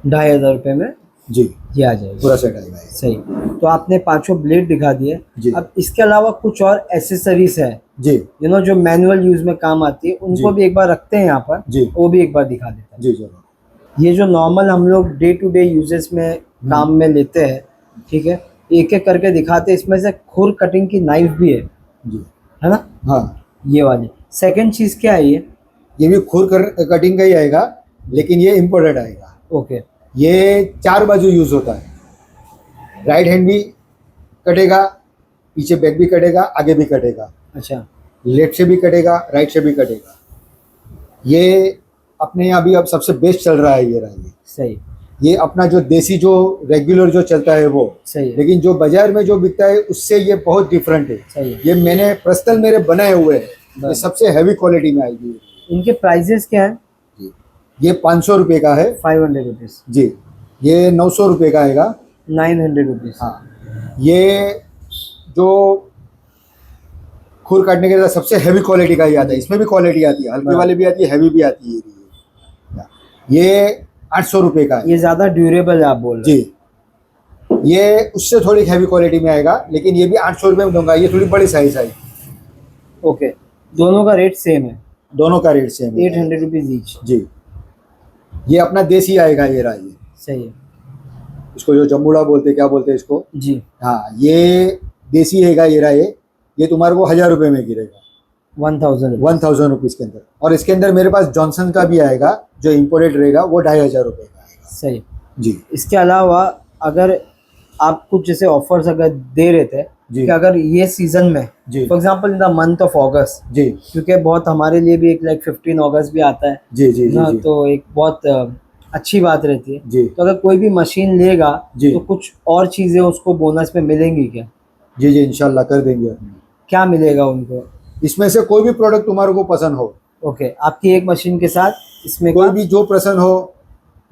[SPEAKER 1] 2500 में
[SPEAKER 2] जी,
[SPEAKER 1] ये आ जाएगा।
[SPEAKER 2] पूरा सेट आएगा।
[SPEAKER 1] सही। तो आपने 5 ब्लेड दिखा दिए।
[SPEAKER 2] जी।
[SPEAKER 1] अब इसके अलावा कुछ और एसेसरीज है
[SPEAKER 2] जी
[SPEAKER 1] जो मैनुअल यूज में काम आती है, उनको
[SPEAKER 2] जी।
[SPEAKER 1] भी एक बार रखते हैं यहाँ पर।
[SPEAKER 2] जी।
[SPEAKER 1] वो भी एक बार दिखा देते हैं।
[SPEAKER 2] जी जरूर।
[SPEAKER 1] ये जो नॉर्मल हम लोग डे टू डे यूजेस में काम में लेते हैं, ठीक है, एक एक करके दिखाते हैं। इसमें से खुर कटिंग की नाइफ भी
[SPEAKER 2] जी।
[SPEAKER 1] है ना।
[SPEAKER 2] हाँ,
[SPEAKER 1] ये वाली सेकंड चीज क्या है
[SPEAKER 2] ये भी खुर कटिंग का ही आएगा, लेकिन ये इम्पोर्टेड आएगा।
[SPEAKER 1] ओके।
[SPEAKER 2] ये 4 बाजू यूज होता है। राइट हैंड भी कटेगा, पीछे बैक भी कटेगा, आगे भी कटेगा।
[SPEAKER 1] अच्छा।
[SPEAKER 2] लेफ्ट से भी कटेगा, राइट से भी कटेगा। ये अपने यहाँ भी अब सबसे बेस्ट चल रहा है ये रहा ये।
[SPEAKER 1] सही।
[SPEAKER 2] ये अपना जो देसी जो रेगुलर जो चलता है वो।
[SPEAKER 1] सही है।
[SPEAKER 2] लेकिन जो बाजार में जो बिकता है उससे ये बहुत डिफरेंट है।
[SPEAKER 1] सही है।
[SPEAKER 2] ये मैंने पर्सनल मेरे बनाए हुए हैं, ये सबसे हैवी क्वालिटी में आएगी।
[SPEAKER 1] इनके प्राइजेस क्या है।
[SPEAKER 2] ये 500 रुपये का है।
[SPEAKER 1] 500 रुपीज।
[SPEAKER 2] जी। ये 900 रुपये का आएगा।
[SPEAKER 1] 900 रुपीज।
[SPEAKER 2] हाँ, ये जो खुर काटने के लिए सबसे हैवी क्वालिटी का ही आता है। इसमें भी क्वालिटी आती है, हल्की वाली भी आती है, हैवी भी आती है। ये 800 रुपये का है।
[SPEAKER 1] ये ज्यादा ड्यूरेबल है आप बोल रहे हैं।
[SPEAKER 2] जी। ये उससे थोड़ी हैवी क्वालिटी में आएगा, लेकिन ये भी 800 रुपये में दूंगा। ये थोड़ी बड़ी साइज आएगी।
[SPEAKER 1] ओके, दोनों का रेट सेम है।
[SPEAKER 2] दोनों का रेट सेम है,
[SPEAKER 1] 800 रुपीज ईच।
[SPEAKER 2] जी। ये अपना देसी आएगा ये रहा ये।
[SPEAKER 1] सही है।
[SPEAKER 2] इसको जो जम्बूड़ा बोलते हैं, क्या बोलते हैं इसको।
[SPEAKER 1] जी।
[SPEAKER 2] हाँ, ये देसी हैगा ये रहा ये तुम्हारे को 1000 रुपये में गिरेगा।
[SPEAKER 1] 1000
[SPEAKER 2] रुपीज़ के अंदर। और इसके अंदर मेरे पास जॉनसन का भी आएगा, जो इम्पोर्टेड रहेगा, वो 2500 रुपये का आएगा।
[SPEAKER 1] सही।
[SPEAKER 2] जी।
[SPEAKER 1] इसके अलावा अगर आप कुछ जैसे ऑफर्स अगर दे रहे थे
[SPEAKER 2] जी।
[SPEAKER 1] कि अगर ये सीजन में
[SPEAKER 2] जी।
[SPEAKER 1] For example in the month of August,
[SPEAKER 2] जी।
[SPEAKER 1] क्योंकि बहुत हमारे लिए भी एक लाइक 15 अगस्त भी आता है
[SPEAKER 2] जी जी जी,
[SPEAKER 1] ना,
[SPEAKER 2] जी।
[SPEAKER 1] तो एक बहुत अच्छी बात रहती है।
[SPEAKER 2] जी
[SPEAKER 1] तो अगर कोई भी मशीन लेगा
[SPEAKER 2] जी।
[SPEAKER 1] तो कुछ और चीजें उसको बोनस में मिलेंगी क्या।
[SPEAKER 2] जी जी, इंशाल्लाह कर देंगे अपने।
[SPEAKER 1] क्या मिलेगा उनको।
[SPEAKER 2] इसमें से कोई भी प्रोडक्ट तुम्हारे को पसंद हो,
[SPEAKER 1] ओके, आपकी एक मशीन के साथ इसमें
[SPEAKER 2] कोई भी जो पसंद हो,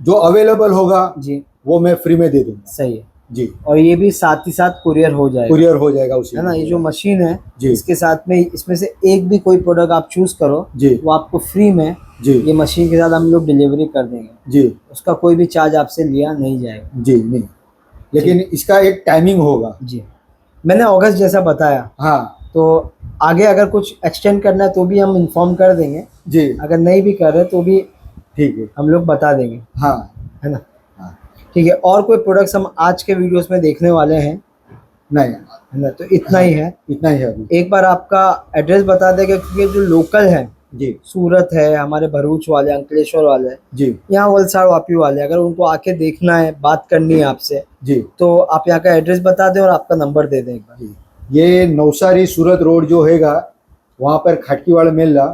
[SPEAKER 2] जो अवेलेबल होगा,
[SPEAKER 1] जी,
[SPEAKER 2] वो मैं फ्री में दे दूंगा।
[SPEAKER 1] सही है।
[SPEAKER 2] जी।
[SPEAKER 1] और ये भी साथ ही साथ कुरियर हो जाएगा।
[SPEAKER 2] कुरियर हो जाएगा उसी
[SPEAKER 1] है ना।
[SPEAKER 2] में।
[SPEAKER 1] ये जो मशीन है
[SPEAKER 2] जी।
[SPEAKER 1] इसके साथ में इसमें से एक भी कोई प्रोडक्ट आप चूज करो,
[SPEAKER 2] जी।
[SPEAKER 1] वो आपको फ्री में
[SPEAKER 2] जी।
[SPEAKER 1] ये मशीन के साथ हम लोग डिलीवरी कर देंगे।
[SPEAKER 2] जी।
[SPEAKER 1] उसका कोई भी चार्ज आपसे लिया नहीं जाएगा।
[SPEAKER 2] जी नहीं, लेकिन इसका एक टाइमिंग होगा।
[SPEAKER 1] जी, मैंने अगस्त जैसा बताया।
[SPEAKER 2] हाँ।
[SPEAKER 1] तो आगे अगर कुछ एक्सटेंड करना है तो भी हम इन्फॉर्म कर देंगे,
[SPEAKER 2] जी।
[SPEAKER 1] अगर नहीं भी कर रहे तो भी
[SPEAKER 2] ठीक है।
[SPEAKER 1] हम लोग बता देंगे।
[SPEAKER 2] हाँ।
[SPEAKER 1] है ना।
[SPEAKER 2] हाँ।
[SPEAKER 1] ठीक है। और कोई प्रोडक्ट्स हम आज के वीडियोस में देखने वाले हैं
[SPEAKER 2] नहीं,
[SPEAKER 1] है ना, तो इतना ही है।
[SPEAKER 2] इतना ही है अभी।
[SPEAKER 1] एक बार आपका एड्रेस बता देगा, क्योंकि जो लोकल है,
[SPEAKER 2] जी।
[SPEAKER 1] सूरत है, हमारे भरूच वाले, अंकलेश्वर वाले,
[SPEAKER 2] जी।
[SPEAKER 1] यहाँ वलसाड़ वापी वाले, अगर उनको आके देखना है, बात करनी है आपसे,
[SPEAKER 2] जी।
[SPEAKER 1] तो आप यहाँ का एड्रेस बता दें और आपका नंबर दे दें एक बार।
[SPEAKER 2] जी। ये नवसारी सूरत रोड जो हैगा, वहाँ पर खटकीवाड़ मेला,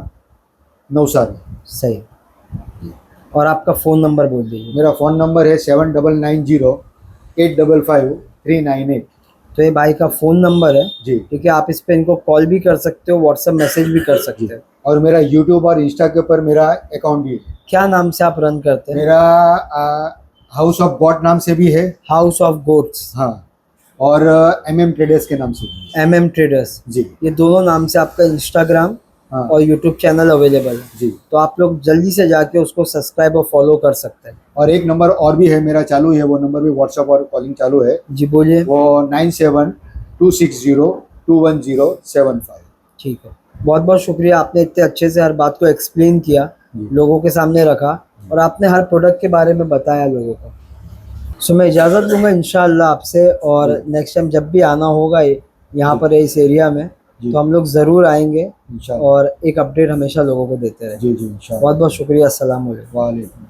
[SPEAKER 2] नवसारी।
[SPEAKER 1] सही। और आपका फ़ोन नंबर बोल दीजिए।
[SPEAKER 2] मेरा फ़ोन नंबर है 7990 855 398।
[SPEAKER 1] तो ये भाई का फ़ोन नंबर है,
[SPEAKER 2] जी
[SPEAKER 1] ठीक है। आप इस पे इनको कॉल भी कर सकते हो, व्हाट्सएप मैसेज भी कर सकते हो।
[SPEAKER 2] और मेरा यूट्यूब और इंस्टा के ऊपर मेरा अकाउंट भी है।
[SPEAKER 1] क्या नाम से आप रन करते हैं?
[SPEAKER 2] मेरा हाउस ऑफ गॉड नाम से भी है।
[SPEAKER 1] हाउस ऑफ गोट्स,
[SPEAKER 2] हाँ, और MM ट्रेडर्स के नाम से भी है।
[SPEAKER 1] MM ट्रेडर्स,
[SPEAKER 2] जी
[SPEAKER 1] ये दोनों नाम से आपका इंस्टाग्राम
[SPEAKER 2] हाँ
[SPEAKER 1] और यूट्यूब चैनल अवेलेबल है।
[SPEAKER 2] जी।
[SPEAKER 1] तो आप लोग जल्दी से जाके उसको सब्सक्राइब और फॉलो कर सकते हैं।
[SPEAKER 2] और एक नंबर और भी है मेरा चालू है, वो नंबर भी व्हाट्सअप और कॉलिंग चालू है।
[SPEAKER 1] जी बोलिए।
[SPEAKER 2] वो 9726021075।
[SPEAKER 1] ठीक है, बहुत बहुत शुक्रिया, आपने इतने अच्छे से हर बात को एक्सप्लेन किया,
[SPEAKER 2] जी।
[SPEAKER 1] लोगों के सामने रखा, और आपने हर प्रोडक्ट के बारे में बताया लोगों को। सो मैं इजाज़त लूँगा इंशाअल्लाह आपसे, और नेक्स्ट टाइम जब भी आना होगा यहाँ
[SPEAKER 2] जी।
[SPEAKER 1] पर इस एरिया में,
[SPEAKER 2] जी।
[SPEAKER 1] तो हम लोग ज़रूर आएंगे
[SPEAKER 2] इंशाअल्लाह।
[SPEAKER 1] और एक अपडेट हमेशा लोगों को देते रहेंगे।
[SPEAKER 2] जी जी इंशाअल्लाह।
[SPEAKER 1] बहुत बहुत शुक्रिया, अस्सलाम वालेकुम।
[SPEAKER 2] वालेकुम।